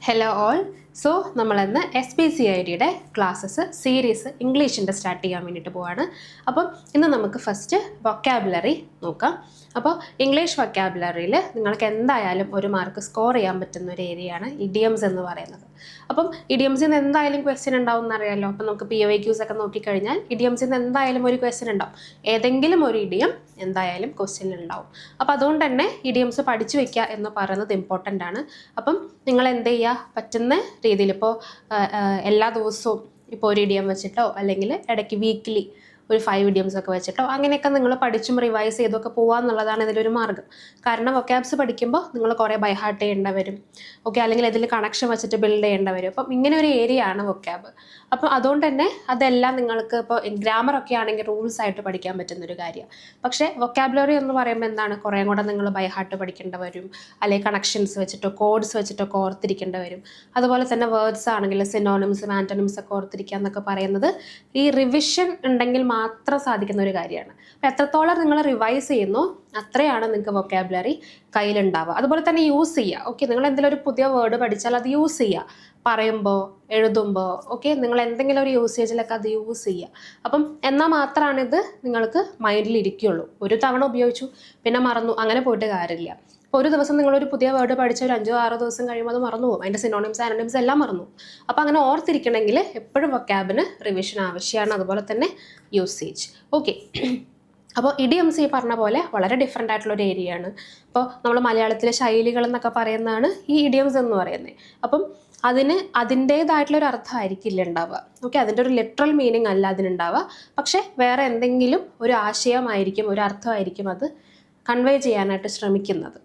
Hello all. So നമ്മളിന്ന് SPCIDയുടെ classes series ഇംഗ്ലീഷിൻ്റെ start ചെയ്യാൻ വേണ്ടിയിട്ട് പോവാണ്. അപ്പം ഇന്ന് നമുക്ക് ഫസ്റ്റ് വൊക്കാബുലറി നോക്കാം. അപ്പോൾ ഇംഗ്ലീഷ് വൊക്കാബുലറിയിൽ നിങ്ങൾക്ക് എന്തായാലും ഒരു മാർക്ക് സ്കോർ ചെയ്യാൻ പറ്റുന്ന ഒരു ഏരിയയാണ് ഇഡിയംസ് എന്ന് പറയുന്നത്. അപ്പം ഇഡിയംസിൽ നിന്ന് എന്തായാലും ക്വസ്റ്റ്യൻ ഉണ്ടാവും എന്നറിയാമല്ലോ. അപ്പം നമുക്ക് POIQs ഒക്കെ നോക്കിക്കഴിഞ്ഞാൽ ഇഡിയംസിൽ നിന്ന് എന്തായാലും ഒരു ക്വസ്റ്റ്യൻ ഉണ്ടാവും. ഏതെങ്കിലും ഒരു ഇഡിയം എന്തായാലും ക്വസ്റ്റ്യനിൽ ഉണ്ടാവും. അപ്പോൾ അതുകൊണ്ട് തന്നെ ഇഡിയംസ് പഠിച്ചു വെക്കുക എന്ന് പറയുന്നത് ഇമ്പോർട്ടൻ്റ് ആണ്. അപ്പം നിങ്ങൾ എന്ത് ചെയ്യുക, പറ്റുന്ന രീതിയിൽ ഇപ്പോൾ എല്ലാ ദിവസവും ഇപ്പോൾ ഒരു ഇഡിയം വെച്ചിട്ടോ അല്ലെങ്കിൽ ഇടയ്ക്ക് വീക്ക്ലി ഒരു 5 ഇഡിയംസ് ഒക്കെ വെച്ചിട്ടോ അങ്ങനെയൊക്കെ നിങ്ങൾ പഠിച്ചും റിവൈസ് ചെയ്തൊക്കെ പോകാമെന്നുള്ളതാണ് ഇതിലൊരു മാർഗ്ഗം. കാരണം വൊക്കാബ്സ് പഠിക്കുമ്പോൾ നിങ്ങൾ കുറേ ബൈ ഹാർട്ട് ചെയ്യേണ്ട വരും, ഓക്കെ, അല്ലെങ്കിൽ ഇതിൽ കണക്ഷൻ വെച്ചിട്ട് ബിൽഡ് ചെയ്യേണ്ട വരും. അപ്പം ഇങ്ങനെ ഒരു ഏരിയ ആണ് വൊക്കാബ്. അപ്പം അതുകൊണ്ട് തന്നെ അതെല്ലാം നിങ്ങൾക്ക് ഇപ്പോൾ ഗ്രാമറൊക്കെ ആണെങ്കിൽ റൂൾസ് ആയിട്ട് പഠിക്കാൻ പറ്റുന്നൊരു കാര്യമാണ്. പക്ഷേ വൊക്കാബുലറി എന്ന് പറയുമ്പോൾ എന്താണ്, കുറേ കൂടെ നിങ്ങൾ ബൈ ഹാർട്ട് പഠിക്കേണ്ട വരും, അല്ലെങ്കിൽ കണക്ഷൻസ് വെച്ചിട്ടോ കോഡ്സ് വെച്ചിട്ടോ ഓർത്തിരിക്കേണ്ട വരും. അതുപോലെ തന്നെ വേർഡ്സ് ആണെങ്കിൽ സിനോണിംസും ആൻറ്റണിംസ് ഒക്കെ ഓർത്തിരിക്കുക എന്നൊക്കെ പറയുന്നത് ഈ റിവിഷൻ ഉണ്ടെങ്കിൽ മാത്രം സാധിക്കുന്ന ഒരു കാര്യമാണ്. അപ്പം എത്രത്തോളം നിങ്ങൾ റിവൈസ് ചെയ്യുന്നു അത്രയാണ് നിങ്ങൾക്ക് വൊക്കാബുലറി കയ്യിലുണ്ടാവുക. അതുപോലെ തന്നെ യൂസ് ചെയ്യുക. ഓക്കെ, നിങ്ങൾ എന്തെങ്കിലും ഒരു പുതിയ വേർഡ് പഠിച്ചാൽ അത് യൂസ് ചെയ്യുക, പറയുമ്പോൾ എഴുതുമ്പോൾ, ഓക്കെ, നിങ്ങൾ എന്തെങ്കിലും ഒരു യൂസേജിലൊക്കെ അത് യൂസ് ചെയ്യുക. അപ്പം എന്നാൽ മാത്രമാണ് ഇത് നിങ്ങൾക്ക് മൈൻഡിൽ ഇരിക്കുകയുള്ളൂ. ഒരു തവണ ഉപയോഗിച്ചു പിന്നെ മറന്നു, അങ്ങനെ പോയിട്ട് കാര്യമില്ല. ഇപ്പോൾ ഒരു ദിവസം നിങ്ങളൊരു പുതിയ വേർഡ് പഠിച്ച ഒരു 5-6 ദിവസം കഴിയുമ്പോൾ അത് മറന്നു പോകും, അതിൻ്റെ സിനോണിംസ് ആൻറ്റണിംസ് എല്ലാം മറന്നു. അപ്പോൾ അങ്ങനെ ഓർത്തിരിക്കണമെങ്കിൽ എപ്പോഴും വൊക്കാബിന് റിവിഷൻ ആവശ്യമാണ്, അതുപോലെ തന്നെ യൂസേജ്. ഓക്കെ, അപ്പോൾ ഇഡിയംസ് ഈ പറഞ്ഞ പോലെ വളരെ ഡിഫറെൻ്റ് ആയിട്ടുള്ളൊരു ഏരിയ ആണ്. അപ്പോൾ നമ്മൾ മലയാളത്തിലെ ശൈലികൾ എന്നൊക്കെ പറയുന്നതാണ് ഈ ഇഡിയംസ് എന്ന് പറയുന്നത്. അപ്പം അതിന് അതിൻ്റേതായിട്ടുള്ളൊരു അർത്ഥമായിരിക്കില്ല ഉണ്ടാവുക, ഓക്കെ, അതിൻ്റെ ഒരു ലിറ്ററൽ മീനിങ് അല്ല അതിനുണ്ടാവുക. പക്ഷേ വേറെ എന്തെങ്കിലും ഒരു ആശയമായിരിക്കും, ഒരു അർത്ഥമായിരിക്കും അത് കൺവേ ചെയ്യാനായിട്ട് ശ്രമിക്കുന്നത്.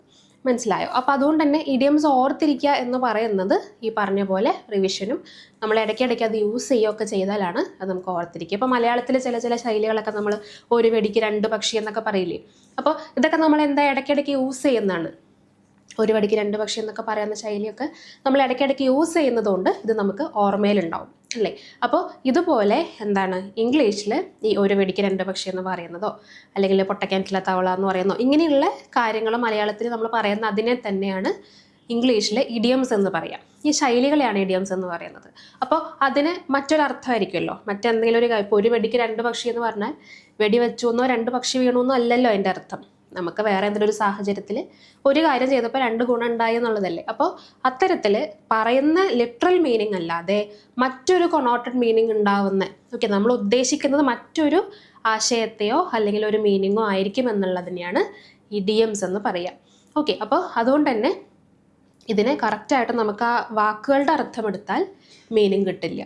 മനസ്സിലായോ? അപ്പോൾ അതുകൊണ്ട് തന്നെ ഇഡിയംസ് ഓർത്തിരിക്കുക എന്ന് പറയുന്നത് ഈ പറഞ്ഞ പോലെ റിവിഷനും നമ്മൾ ഇടയ്ക്കിടയ്ക്ക് അത് യൂസ് ചെയ്യുകയൊക്കെ ചെയ്താലാണ് അത് നമുക്ക് ഓർത്തിരിക്കുക. ഇപ്പോൾ മലയാളത്തിലെ ചില ശൈലികളൊക്കെ നമ്മൾ ഒരു വെടിക്ക് 2 പക്ഷി എന്നൊക്കെ പറയില്ലേ. അപ്പോൾ ഇതൊക്കെ നമ്മൾ എന്താ ഇടയ്ക്കിടയ്ക്ക് യൂസ് ചെയ്യുന്നതാണ്. ഒരു വടിക്ക് 2 പക്ഷി എന്നൊക്കെ പറയുന്ന ശൈലിയൊക്കെ നമ്മൾ ഇടയ്ക്കിടയ്ക്ക് യൂസ് ചെയ്യുന്നതുകൊണ്ട് ഇത് നമുക്ക് ഓർമ്മയിലുണ്ടാവും, അല്ലേ? അപ്പോൾ ഇതുപോലെ എന്താണ് ഇംഗ്ലീഷിൽ ഈ ഒരു വെടിക്ക് 2 പക്ഷി എന്ന് പറയുന്നതോ അല്ലെങ്കിൽ പൊട്ടക്കിണറ്റിലെ തവള എന്ന് പറയുന്നതോ ഇങ്ങനെയുള്ള കാര്യങ്ങൾ മലയാളത്തിൽ നമ്മൾ പറയുന്ന അതിനെ തന്നെയാണ് ഇംഗ്ലീഷിൽ ഇഡിയംസ് എന്ന് പറയാം. ഈ ശൈലികളെയാണ് ഇഡിയംസ് എന്ന് പറയുന്നത്. അപ്പോൾ അതിന് മറ്റൊരർത്ഥമായിരിക്കുമല്ലോ, മറ്റെന്തെങ്കിലും ഇപ്പോൾ ഒരു വെടിക്ക് 2 പക്ഷി എന്ന് പറഞ്ഞാൽ വെടി വെച്ചു എന്നോ 2 പക്ഷി വീണു എന്നോ അല്ലല്ലോ അതിൻ്റെ അർത്ഥം. നമുക്ക് വേറെ എന്തെങ്കിലും ഒരു സാഹചര്യത്തിൽ ഒരു കാര്യം ചെയ്തപ്പോൾ 2 ഗുണം ഉണ്ടായി എന്നുള്ളതല്ലേ. അപ്പോൾ അത്തരത്തിൽ പറയുന്ന ലിറ്ററൽ മീനിങ് അല്ലാതെ മറ്റൊരു കൊണോട്ടഡ് മീനിങ് ഉണ്ടാവുന്ന, ഓക്കെ, നമ്മൾ ഉദ്ദേശിക്കുന്നത് മറ്റൊരു ആശയത്തെയോ അല്ലെങ്കിൽ ഒരു മീനിങ്ങോ ആയിരിക്കും എന്നുള്ളതിനെയാണ് ഇഡിയംസ് എന്ന് പറയാം. ഓക്കെ, അപ്പോൾ അതുകൊണ്ട് തന്നെ ഇതിനെ കറക്റ്റായിട്ട് നമുക്ക് ആ വാക്കുകളുടെ അർത്ഥമെടുത്താൽ മീനിങ് കിട്ടില്ല.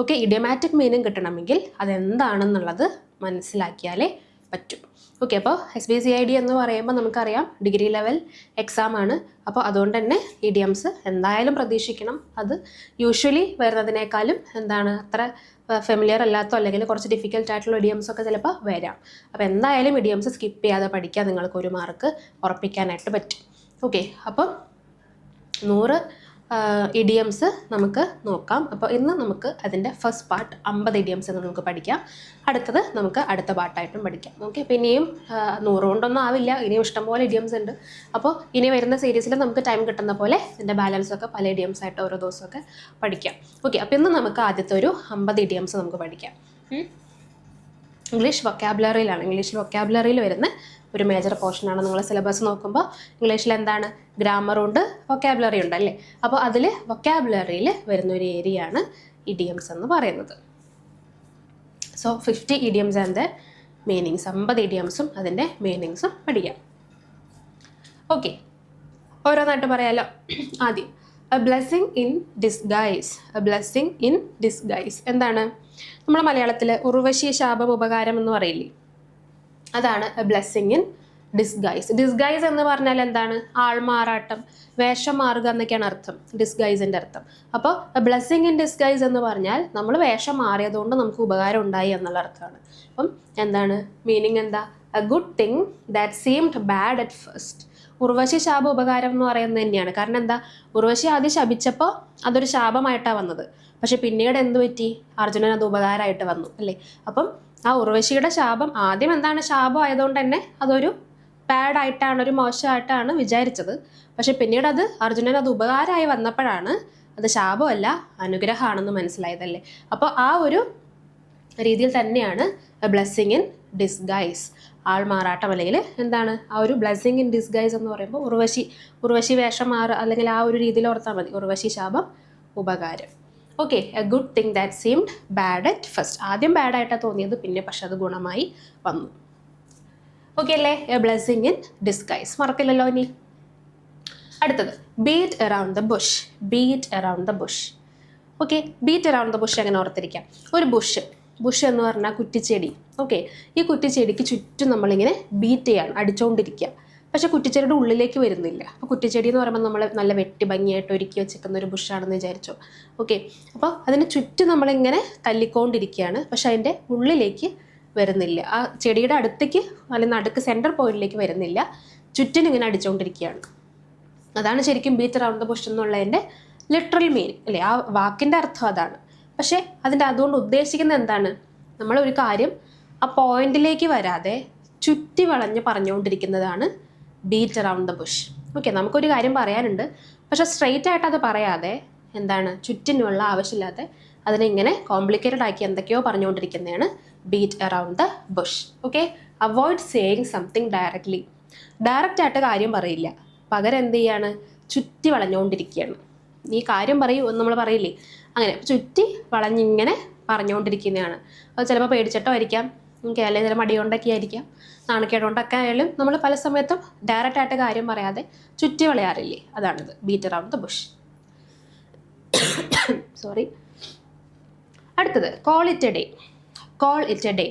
ഓക്കെ, ഇഡിയമാറ്റിക് മീനിങ് കിട്ടണമെങ്കിൽ അതെന്താണെന്നുള്ളത് മനസ്സിലാക്കിയാലേ പറ്റും. ഓക്കെ, അപ്പോൾ SPCID എന്ന് പറയുമ്പോൾ നമുക്കറിയാം ഡിഗ്രി ലെവൽ എക്സാം ആണ്. അപ്പോൾ അതുകൊണ്ട് തന്നെ ഇഡിയംസ് എന്തായാലും പ്രതീക്ഷിക്കണം. അത് യൂഷ്വലി വരുന്നതിനേക്കാളും എന്താണ് അത്ര ഫെമിലിയർ അല്ലാത്തോ അല്ലെങ്കിൽ കുറച്ച് ഡിഫിക്കൽട്ട് ആയിട്ടുള്ള ഇഡിയംസ് ഒക്കെ ചിലപ്പോൾ വരാം. അപ്പോൾ എന്തായാലും ഇഡിയംസ് സ്കിപ്പ് ചെയ്യാതെ പഠിക്കാൻ നിങ്ങൾക്ക് ഒരു മാർക്ക് ഉറപ്പിക്കാനായിട്ട് പറ്റും. ഓക്കെ, അപ്പം 100 ഇഡിയംസ് നമുക്ക് നോക്കാം. അപ്പോൾ ഇന്ന് നമുക്ക് അതിൻ്റെ ഫസ്റ്റ് പാർട്ട് 50 ഇഡിയംസ് എന്ന് നമുക്ക് പഠിക്കാം. അടുത്തത് നമുക്ക് അടുത്ത പാർട്ടായിട്ടും പഠിക്കാം. ഓക്കെ, അപ്പോൾ ഇനിയും 100 കൊണ്ടൊന്നും ആവില്ല, ഇനിയും ഇഷ്ടംപോലെ ഇഡിയംസ് ഉണ്ട്. അപ്പോൾ ഇനി വരുന്ന സീരീസിൽ നമുക്ക് ടൈം കിട്ടുന്ന പോലെ ഇതിൻ്റെ ബാലൻസൊക്കെ പല ഇഡിയംസ് ആയിട്ട് ഓരോ ദിവസമൊക്കെ പഠിക്കാം. ഓക്കെ, അപ്പോൾ ഇന്ന് നമുക്ക് ആദ്യത്തെ ഒരു 50 ഇഡിയംസ് നമുക്ക് പഠിക്കാം. ഇംഗ്ലീഷ് വൊക്കാബുലറിയിലാണ്. ഇംഗ്ലീഷിൽ വൊക്കാബുലറിയിൽ വരുന്ന ഒരു മേജർ പോർഷനാണ്. നിങ്ങൾ സിലബസ് നോക്കുമ്പോൾ ഇംഗ്ലീഷിൽ എന്താണ് ഗ്രാമറുണ്ട്, വൊക്കാബുലറി ഉണ്ട്, അല്ലേ? അപ്പോൾ അതിൽ വൊക്കാബുലറിയിൽ വരുന്ന ഒരു ഏരിയ ആണ് ഇഡിയംസ് എന്ന് പറയുന്നത്. So 50 idioms and the meanings, 50 ഇഡിയംസും അതിൻ്റെ മീനിങ്സും പഠിക്കാം. ഓക്കെ, ഓരോന്നായിട്ട് പറയാമല്ലോ. ആദ്യം A blessing in disguise. A blessing in disguise എന്താണ്? നമ്മൾ മലയാളത്തിൽ ഉർവശി ശാപം ഉപകാരം എന്ന് പറയില്ലേ, അതാണ് A blessing in disguise. Disguise എന്ന് പറഞ്ഞാൽ എന്താണ്? ആൾമാറാട്ടം, വേഷം മാറുക എന്നൊക്കെയാണ് അർത്ഥം, ഡിസ്ഗൈസിൻ്റെ അർത്ഥം. അപ്പോൾ എ ബ്ലെസ്സിങ് ഇൻ ഡിസ്ഗൈസ് എന്ന് പറഞ്ഞാൽ നമ്മൾ വേഷം മാറിയതുകൊണ്ട് നമുക്ക് ഉപകാരം ഉണ്ടായി എന്നുള്ള അർത്ഥമാണ്. അപ്പം എന്താണ് മീനിങ്? എന്താ? A good thing that seemed bad at first. Urvashi ശാപ ഉപകാരം എന്ന് പറയുന്നത് തന്നെയാണ്. കാരണം എന്താ, ഉർവശി ആദ്യം ശപിച്ചപ്പോൾ അതൊരു ശാപമായിട്ടാണ് വന്നത്, പക്ഷെ പിന്നീട് എന്ത് പറ്റി? അർജുനൻ അത് ഉപകാരമായിട്ട് വന്നു, അല്ലേ? അപ്പം ആ ഉർവശിയുടെ ശാപം ആദ്യം എന്താണ്, ശാപം ആയതുകൊണ്ട് തന്നെ അതൊരു ബാഡായിട്ടാണ്, ഒരു മോശമായിട്ടാണ് വിചാരിച്ചത്. പക്ഷെ പിന്നീട് അത് അർജുനൻ അത് ഉപകാരമായി വന്നപ്പോഴാണ് അത് ശാപമല്ല, അനുഗ്രഹമാണെന്ന് മനസ്സിലായതല്ലേ. അപ്പോൾ ആ ഒരു രീതിയിൽ തന്നെയാണ് ബ്ലെസ്സിങ് ഇൻ ഡിസ്ഗൈസ്, ആൾമാറാട്ടം, അല്ലെങ്കിൽ എന്താണ് ആ ഒരു ബ്ലെസ്സിങ് ഇൻ ഡിസ്ഗൈസ് എന്ന് പറയുമ്പോൾ ഉർവശി വേഷം മാറുക, അല്ലെങ്കിൽ ആ ഒരു രീതിയിൽ ഓർത്താൽ മതി. ഉർവശി ശാപം, ഉപകാരം. Okay, A good thing that seemed bad at first. ആദ്യം ബാഡായിട്ടാണ് തോന്നിയത്, പിന്നെ പക്ഷെ അത് ഗുണമായി വന്നു. ഓക്കെ അല്ലേ, എ ബ്ലെസ്സിങ് ഇൻ ഡിസ്ഗൈസ്, മറക്കില്ലല്ലോ ഇനി. അടുത്തത് beat around the Bush. Beat around the bush. Okay, beat around the Bush എങ്ങനെ ഓർത്തിരിക്കാം? ഒരു ബുഷ് എന്ന് പറഞ്ഞാൽ കുറ്റിച്ചെടി. ഓക്കെ, ഈ കുറ്റിച്ചെടിക്ക് ചുറ്റും നമ്മളിങ്ങനെ ബീറ്റ് ചെയ്യാണ്, അടിച്ചുകൊണ്ടിരിക്കുക. പക്ഷേ കുറ്റിച്ചെടിയുടെ ഉള്ളിലേക്ക് വരുന്നില്ല. അപ്പോൾ കുറ്റിച്ചെടി എന്ന് പറയുമ്പോൾ നമ്മൾ നല്ല വെട്ടി ഭംഗിയായിട്ട് ഒരുക്കി വെച്ചിരിക്കുന്ന ഒരു ബുഷാണെന്ന് വിചാരിച്ചോ. ഓക്കെ, അപ്പോൾ അതിന് ചുറ്റും നമ്മളിങ്ങനെ തല്ലിക്കൊണ്ടിരിക്കുകയാണ്, പക്ഷെ അതിൻ്റെ ഉള്ളിലേക്ക് വരുന്നില്ല. ആ ചെടിയുടെ അടുത്തേക്ക് അല്ലെങ്കിൽ നടുക്ക് സെൻറ്റർ പോയിന്റിലേക്ക് വരുന്നില്ല, ചുറ്റിനും ഇങ്ങനെ അടിച്ചുകൊണ്ടിരിക്കുകയാണ്. അതാണ് ശരിക്കും ബീറ്റ് അറൗണ്ട് ദ ബുഷ് എന്നുള്ളതിൻ്റെ ലിറ്ററൽ മീനിങ് അല്ലേ. ആ വാക്കിൻ്റെ അർത്ഥം അതാണ്. പക്ഷേ അതുകൊണ്ട് ഉദ്ദേശിക്കുന്നത് എന്താണ്? നമ്മളൊരു കാര്യം ആ പോയിന്റിലേക്ക് വരാതെ ചുറ്റി വളഞ്ഞ് പറഞ്ഞുകൊണ്ടിരിക്കുന്നതാണ് beat around the bush. Okay, നമുക്കൊരു കാര്യം പറയാനുണ്ട്, പക്ഷെ സ്ട്രെയിറ്റ് ആയിട്ട് അത് പറയാതെ എന്താണ് ചുറ്റിനുള്ള ആവശ്യമില്ലാതെ അതിനെ ഇങ്ങനെ കോംപ്ലിക്കേറ്റഡ് ആക്കി എന്തൊക്കെയോ പറഞ്ഞുകൊണ്ടിരിക്കുന്നതാണ് beat around the bush. Okay, avoid saying something directly. Direct ആയിട്ട് കാര്യം പറയില്ല, പകരം എന്ത് ചെയ്യാണ്? ചുറ്റി വളഞ്ഞുകൊണ്ടിരിക്കുകയാണ്. ഈ കാര്യം പറയൂ എന്ന് നമ്മൾ പറയില്ലേ, അങ്ങനെ ചുറ്റി വളഞ്ഞിങ്ങനെ പറഞ്ഞുകൊണ്ടിരിക്കുന്നതാണ്. അത് ചിലപ്പോൾ പേടിച്ചിട്ടോ ആയിരിക്കാം, അല്ലെങ്കിൽ ചില മടി കൊണ്ടൊക്കെ ആയിരിക്കാം, നാണക്കേട് കൊണ്ടൊക്കെ ആയാലും നമ്മൾ പല സമയത്തും ഡയറക്റ്റ് ആയിട്ട് കാര്യം പറയാതെ ചുറ്റി വളയാറില്ലേ, അതാണിത് beat around the bush. Sorry. അടുത്തത് call it a day. Call it a day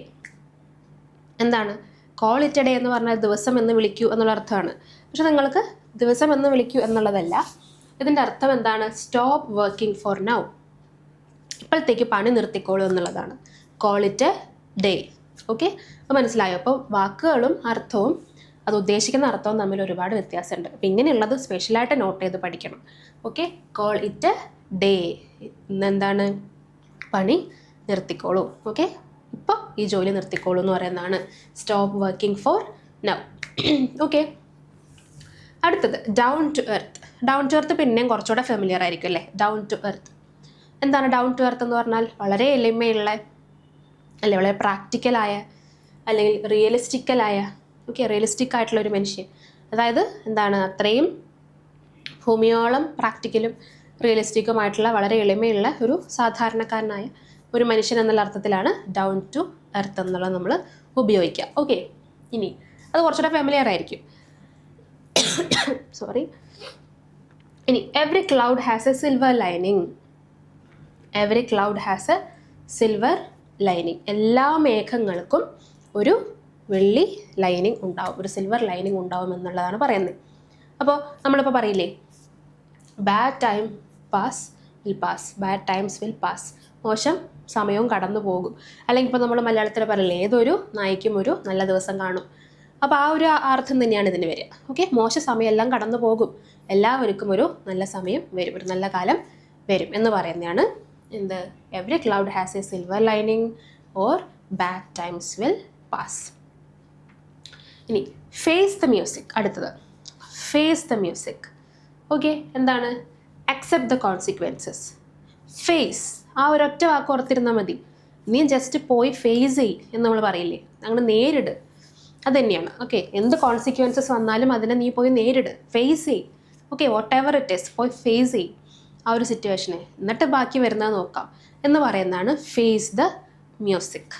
എന്താണ്? കോൾ ഇറ്റ് എ ഡേ എന്ന് പറഞ്ഞാൽ ദിവസം എന്ന് വിളിക്കൂ എന്നുള്ള അർത്ഥമാണ്. പക്ഷെ നിങ്ങൾക്ക് ദിവസം എന്ന് വിളിക്കൂ എന്നുള്ളതല്ല, ഇതിൻ്റെ അർത്ഥം എന്താണ്? സ്റ്റോപ്പ് വർക്കിംഗ് ഫോർ നൗ, ഇപ്പോഴത്തേക്ക് പണി നിർത്തിക്കോളൂ എന്നുള്ളതാണ് call it a day. Okay, അപ്പോൾ മനസ്സിലായോ? അപ്പോൾ വാക്കുകളും അർത്ഥവും അത് ഉദ്ദേശിക്കുന്ന അർത്ഥവും തമ്മിൽ ഒരുപാട് വ്യത്യാസമുണ്ട്. അപ്പോൾ ഇങ്ങനെയുള്ളത് സ്പെഷ്യലായിട്ട് നോട്ട് ചെയ്ത് പഠിക്കണം. Okay, call it a day എന്താണ്? പണി നിർത്തിക്കോളൂ. ഓക്കെ, ഇപ്പോൾ ഈ ജോലി നിർത്തിക്കോളൂ എന്ന് പറയുന്നതാണ് stop working for now. Okay, അടുത്തത് down to earth. Down to earth പിന്നെയും കുറച്ചുകൂടെ ഫെമിലിയർ ആയിരിക്കും അല്ലേ. ഡൗൺ ടു എർത്ത് എന്താണ്? ഡൗൺ ടു എർത്ത് എന്ന് പറഞ്ഞാൽ വളരെ എളിമയുള്ള, അല്ലെ വളരെ പ്രാക്ടിക്കലായ, അല്ലെങ്കിൽ റിയലിസ്റ്റിക്കലായ, ഓക്കെ, റിയലിസ്റ്റിക് ആയിട്ടുള്ള ഒരു മനുഷ്യൻ. അതായത് എന്താണ്? അത്രയും ഭൂമിയോളം പ്രാക്ടിക്കലും റിയലിസ്റ്റിക്കുമായിട്ടുള്ള വളരെ എളിമയുള്ള ഒരു സാധാരണക്കാരനായ ഒരു മനുഷ്യൻ എന്നുള്ള അർത്ഥത്തിലാണ് ഡൗൺ ടു എർത്ത് എന്നുള്ളത് നമ്മൾ ഉപയോഗിക്കുക. ഓക്കെ, ഇനി അത് കുറച്ചുകൂടെ ഫെമിലിയർ ആയിരിക്കും. സോറി. ഇനി every cloud has a silver lining. Every cloud has a silver lining. എല്ലാ മേഘങ്ങൾക്കും ഒരു വെള്ളി ലൈനിങ് ഉണ്ടാവും, ഒരു സിൽവർ ലൈനിങ് ഉണ്ടാവും എന്നുള്ളതാണ് പറയുന്നത്. അപ്പോൾ നമ്മളിപ്പോൾ പറയില്ലേ, bad time pass will pass, bad times will pass, മോശം സമയവും കടന്നു പോകും. അല്ലെങ്കിൽ ഇപ്പോൾ നമ്മൾ മലയാളത്തിൽ പറയില്ലേ, ഏതൊരു നായ്ക്കും ഒരു നല്ല ദിവസം കാണും. അപ്പോൾ ആ ഒരു അർത്ഥം തന്നെയാണ് ഇതിന് വരിക. ഓക്കെ, മോശ സമയമെല്ലാം കടന്നു പോകും, എല്ലാവർക്കും ഒരു നല്ല സമയം വരും, ഒരു നല്ല കാലം വരും എന്ന് പറയുന്നതാണ് എന്ത്? Every cloud has a silver lining or bad times will pass. ഇനി ഫേസ് ദ മ്യൂസിക്. അടുത്തത് ഫേസ് ദ മ്യൂസിക്. ഓക്കെ, എന്താണ്? Accept the consequences. ഫേസ്, ആ ഒരൊറ്റ വാക്ക് ഓർത്തിരുന്നാൽ മതി. നീ ജസ്റ്റ് പോയി ഫേസ് ചെയ് എന്ന് നമ്മൾ പറയില്ലേ, അങ്ങനെ നേരിട്, അത് തന്നെയാണ്. ഓക്കെ, എന്ത് കോൺസിക്വൻസസ് വന്നാലും അതിനെ നീ പോയി നേരിട്, ഫേസ് ചെയ്. Okay, what ever it is, പോയി ഫേസ് ചെയ് ആ ഒരു സിറ്റുവേഷനെ, എന്നിട്ട് ബാക്കി വരുന്നത് നോക്കാം എന്ന് പറയുന്നതാണ് face the music.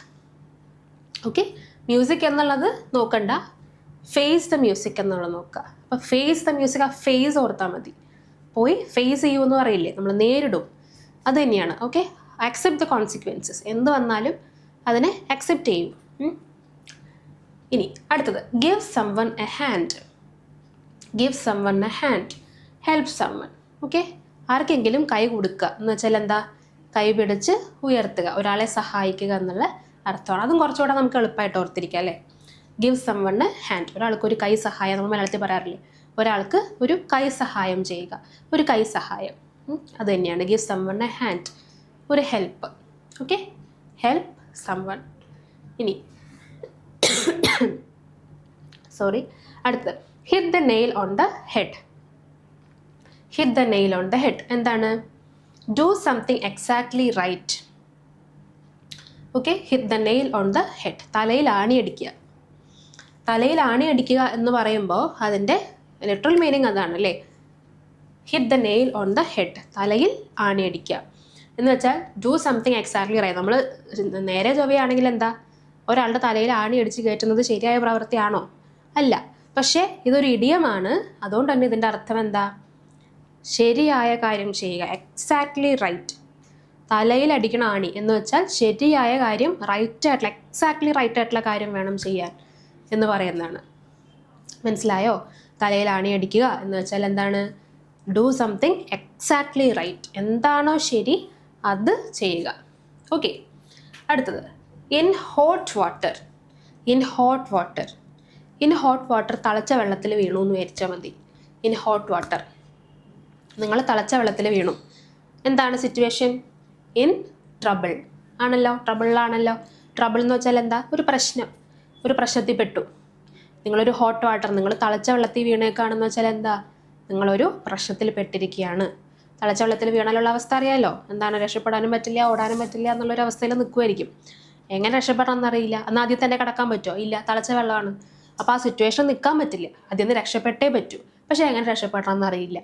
Okay, music എന്നുള്ളത് നോക്കണ്ട, ഫേസ് ദ മ്യൂസിക് എന്നുള്ളത് നോക്കുക. അപ്പോൾ ഫേസ് ദ മ്യൂസിക്, ആ ഫേസ് ഓർത്താൽ മതി. പോയി ഫേസ് ചെയ്യൂ എന്ന് പറയില്ലേ, നമ്മൾ നേരിടും, അത് തന്നെയാണ്. ഓക്കെ, അക്സെപ്റ്റ് ദ കോൺസിക്വൻസസ്, എന്ത് വന്നാലും അതിനെ അക്സെപ്റ്റ് ചെയ്യൂ. ഇനി അടുത്തത് give someone a hand. Give someone a hand, help someone. Okay, ആർക്കെങ്കിലും കൈ കൊടുക്കുക എന്ന് വെച്ചാൽ എന്താ? കൈ പിടിച്ച് ഉയർത്തുക, ഒരാളെ സഹായിക്കുക എന്നുള്ള അർത്ഥമാണ്. അതും കുറച്ചുകൂടെ നമുക്ക് എളുപ്പമായിട്ട് ഓർത്തിരിക്കാം അല്ലേ. ഗിവ് സംവൺ എ ഹാൻഡ്, ഒരാൾക്ക് ഒരു കൈ സഹായം, നമ്മൾ മലയാളത്തിൽ പറയാറില്ലേ, ഒരാൾക്ക് ഒരു കൈ സഹായം ചെയ്യുക, ഒരു കൈ സഹായം, അത് തന്നെയാണ് ഗിവ് സംവൺ എ ഹാൻഡ്, ഒരു ഹെൽപ്പ്. Okay, help someone. ഇനി സോറി, അടുത്തത് hit the nail on the head. Hit the nail on the head എന്താണ്? Do something exactly right. Okay, hit the nail on the head. തലയിൽ ആണിയടിക്കുക. തലയിൽ ആണിയടിക്കുക എന്ന് പറയുമ്പോൾ അതിൻ്റെ ലിറ്ററൽ മീനിങ് അതാണ് അല്ലേ. Hit the nail on the head, തലയിൽ ആണിയടിക്കുക എന്ന് വെച്ചാൽ ഡു സംതിങ് എക്സാക്ട്ലി റൈറ്റ്. നമ്മൾ നേരെ ചൊവ്വയാണെങ്കിൽ എന്താ, ഒരാളുടെ തലയിൽ ആണിയടിച്ച് കയറ്റുന്നത് ശരിയായ പ്രവൃത്തിയാണോ? അല്ല. പക്ഷേ ഇതൊരു ഇഡിയമാണ്, അതുകൊണ്ട് തന്നെ ഇതിൻ്റെ അർത്ഥം എന്താ, ശരിയായ കാര്യം ചെയ്യുക, എക്സാക്ട്ലി റൈറ്റ്. തലയിൽ അടിക്കണ ആണി എന്ന് വെച്ചാൽ ശരിയായ കാര്യം, റൈറ്റ് ആയിട്ടുള്ള, എക്സാക്ട്ലി റൈറ്റ് ആയിട്ടുള്ള കാര്യം വേണം ചെയ്യാൻ എന്ന് പറയുന്നതാണ്. മനസ്സിലായോ? തലയിൽ ആണി അടിക്കുക എന്ന് വെച്ചാൽ എന്താണ്, ഡു സംതിങ് എക്സാക്ട്ലി റൈറ്റ്. എന്താണോ ശരി അത് ചെയ്യുക. ഓക്കെ, അടുത്തത് in hot water. In hot water. In hot water തിളച്ച വെള്ളത്തിൽ വീണു എന്ന് വിചാരിച്ചാൽ മതി. ഇൻ ഹോട്ട് വാട്ടർ, നിങ്ങൾ തിളച്ച വെള്ളത്തിൽ വീണു. എന്താണ് സിറ്റുവേഷൻ? ഇൻ ട്രബിൾ ആണല്ലോ, ട്രബിളിലാണല്ലോ. ട്രബിൾ എന്ന് വെച്ചാൽ എന്താ, ഒരു പ്രശ്നം, ഒരു പ്രശ്നത്തിൽ പെട്ടു. നിങ്ങളൊരു ഹോട്ട് വാട്ടർ, നിങ്ങൾ തിളച്ച വെള്ളത്തിൽ വീണേക്കാണെന്ന് വെച്ചാൽ എന്താ, നിങ്ങളൊരു പ്രശ്നത്തിൽ പെട്ടിരിക്കുകയാണ്. തിളച്ച വെള്ളത്തിൽ വീണാലുള്ള അവസ്ഥ അറിയാമല്ലോ. എന്താണ്, രക്ഷപ്പെടാനും പറ്റില്ല, ഓടാനും പറ്റില്ല എന്നുള്ളൊരു അവസ്ഥയിൽ നിൽക്കുമായിരിക്കും. എങ്ങനെ രക്ഷപ്പെടണം എന്നറിയില്ല. എന്നാൽ ആദ്യം തന്നെ കിടക്കാൻ പറ്റുമോ? ഇല്ല, തിളച്ച വെള്ളമാണ്. അപ്പോൾ ആ സിറ്റുവേഷൻ നിൽക്കാൻ പറ്റില്ല, അതിൽ നിന്ന് രക്ഷപ്പെട്ടേ പറ്റൂ. പക്ഷേ എങ്ങനെ രക്ഷപ്പെടണം എന്നറിയില്ല.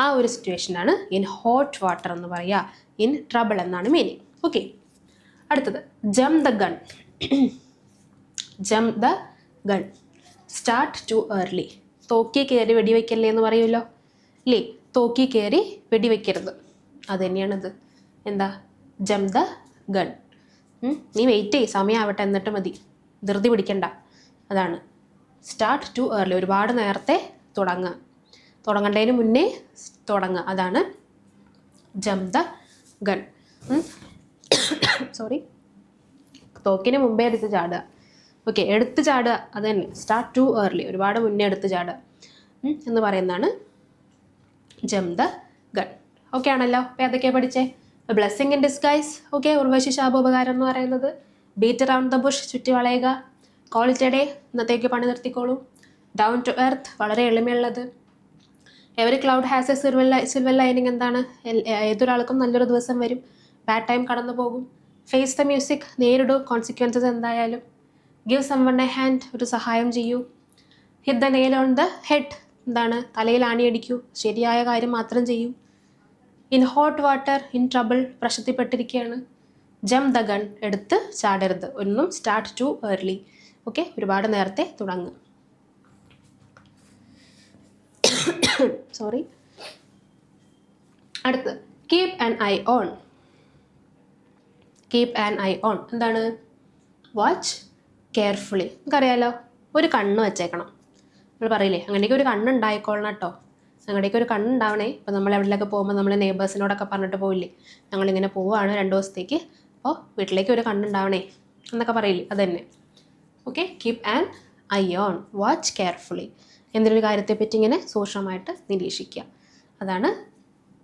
ആ ഒരു സിറ്റുവേഷനാണ് ഇൻ ഹോട്ട് വാട്ടർ എന്ന് പറയുക. ഇൻ ട്രബിൾ എന്നാണ് മീനിങ്. ഓക്കെ, അടുത്തത് jump the gun. Jump the gun. Start too early. തോക്കി കയറി വെടിവെക്കല്ലേ എന്ന് പറയുമല്ലോ അല്ലേ. തോക്കി കയറി വെടിവെക്കരുത്, അത് തന്നെയാണിത്. എന്താ, ജംപ് ദ ഗൺ. നീ വെയിറ്റ് ചെയ്യ്, സമയമാവട്ടെ എന്നിട്ട് മതി, ധൃതി പിടിക്കണ്ട. അതാണ് സ്റ്റാർട്ട് ടു ഏർലി. ഒരുപാട് നേരത്തെ തുടങ്ങുക, തുടങ്ങേണ്ടതിന് മുന്നേ തുടങ്ങുക. അതാണ് ജംപ് ദ ഗൺ. സോറി, തോക്കിന് മുമ്പേ എടുത്ത് ചാടുക. ഓക്കെ, എടുത്ത് ചാടുക, അത് തന്നെ. സ്റ്റാർട്ട് ടു ഏർലി, ഒരുപാട് മുന്നേ എടുത്ത് ചാടുക എന്ന് പറയുന്നതാണ് ജംപ് ദ ഗൺ. ഓക്കെ ആണല്ലോ. അപ്പോൾ അതൊക്കെ പഠിച്ചേ. Blessing in disguise. Okay, Urvashi ശാപോപകാരം എന്ന് പറയുന്നത് ബീറ്റ് അറൗണ്ട് ദ ബുഷ്, ചുറ്റി വളയുക. കോൾ ഇറ്റ് എ ഡേ, ഇന്നത്തേക്ക് പണി നിർത്തിക്കോളൂ. ഡൗൺ ടു എർത്ത്, വളരെ എളിമയുള്ളത്. Every cloud has a silver lining. എന്താണ്, ഏതൊരാൾക്കും നല്ലൊരു ദിവസം വരും. ബാഡ് ടൈം കടന്നു പോകും. ഫേസ് ദ മ്യൂസിക്, നേരിടൂ കോൺസിക്വൻസസ് എന്തായാലും. ഗിവ് സംവൺ എ ഹാൻഡ്, ഒരു സഹായം ചെയ്യൂ. Hit the nail on the head, എന്താണ്, തലയിൽ ആണിയടിക്കൂ, ശരിയായ കാര്യം മാത്രം ചെയ്യൂ. In hot water, in trouble, പ്രശ്നത്തിൽപ്പെട്ടിരിക്കുകയാണ്. ജംപ് ദ ഗൺ, എടുത്ത് ചാടരുത് ഒന്നും. സ്റ്റാർട്ട് ടു ഏർലി, ഓക്കെ, ഒരുപാട് നേരത്തെ തുടങ്ങുക. സോറി. അടുത്ത് keep an I on. Keep an I on എന്താണ്, വാച്ച് കെയർഫുള്ളി. നമുക്കറിയാലോ, ഒരു കണ്ണ് വെച്ചേക്കണം. നമ്മൾ പറയില്ലേ, അങ്ങനെയൊക്കെ ഒരു കണ്ണുണ്ടായിക്കോളണം കേട്ടോ, അങ്ങനെയൊക്കെ ഒരു കണ്ണുണ്ടാവണേ. ഇപ്പോൾ നമ്മൾ എവിടെയൊക്കെ പോകുമ്പോൾ നമ്മൾ നെയ്ബേഴ്സിനോടൊക്കെ പറഞ്ഞിട്ട് പോയില്ലേ, ഞങ്ങളിങ്ങനെ പോവുകയാണ് 2 ദിവസത്തേക്ക്, അപ്പോൾ വീട്ടിലേക്ക് ഒരു കണ്ണുണ്ടാവണേ എന്നൊക്കെ പറയില്ലേ, അത് തന്നെ. Okay, keep an I on, watch carefully. എന്തൊരു കാര്യത്തെപ്പറ്റി ഇങ്ങനെ സൂക്ഷ്മമായിട്ട് നിരീക്ഷിക്കുക. അതാണ്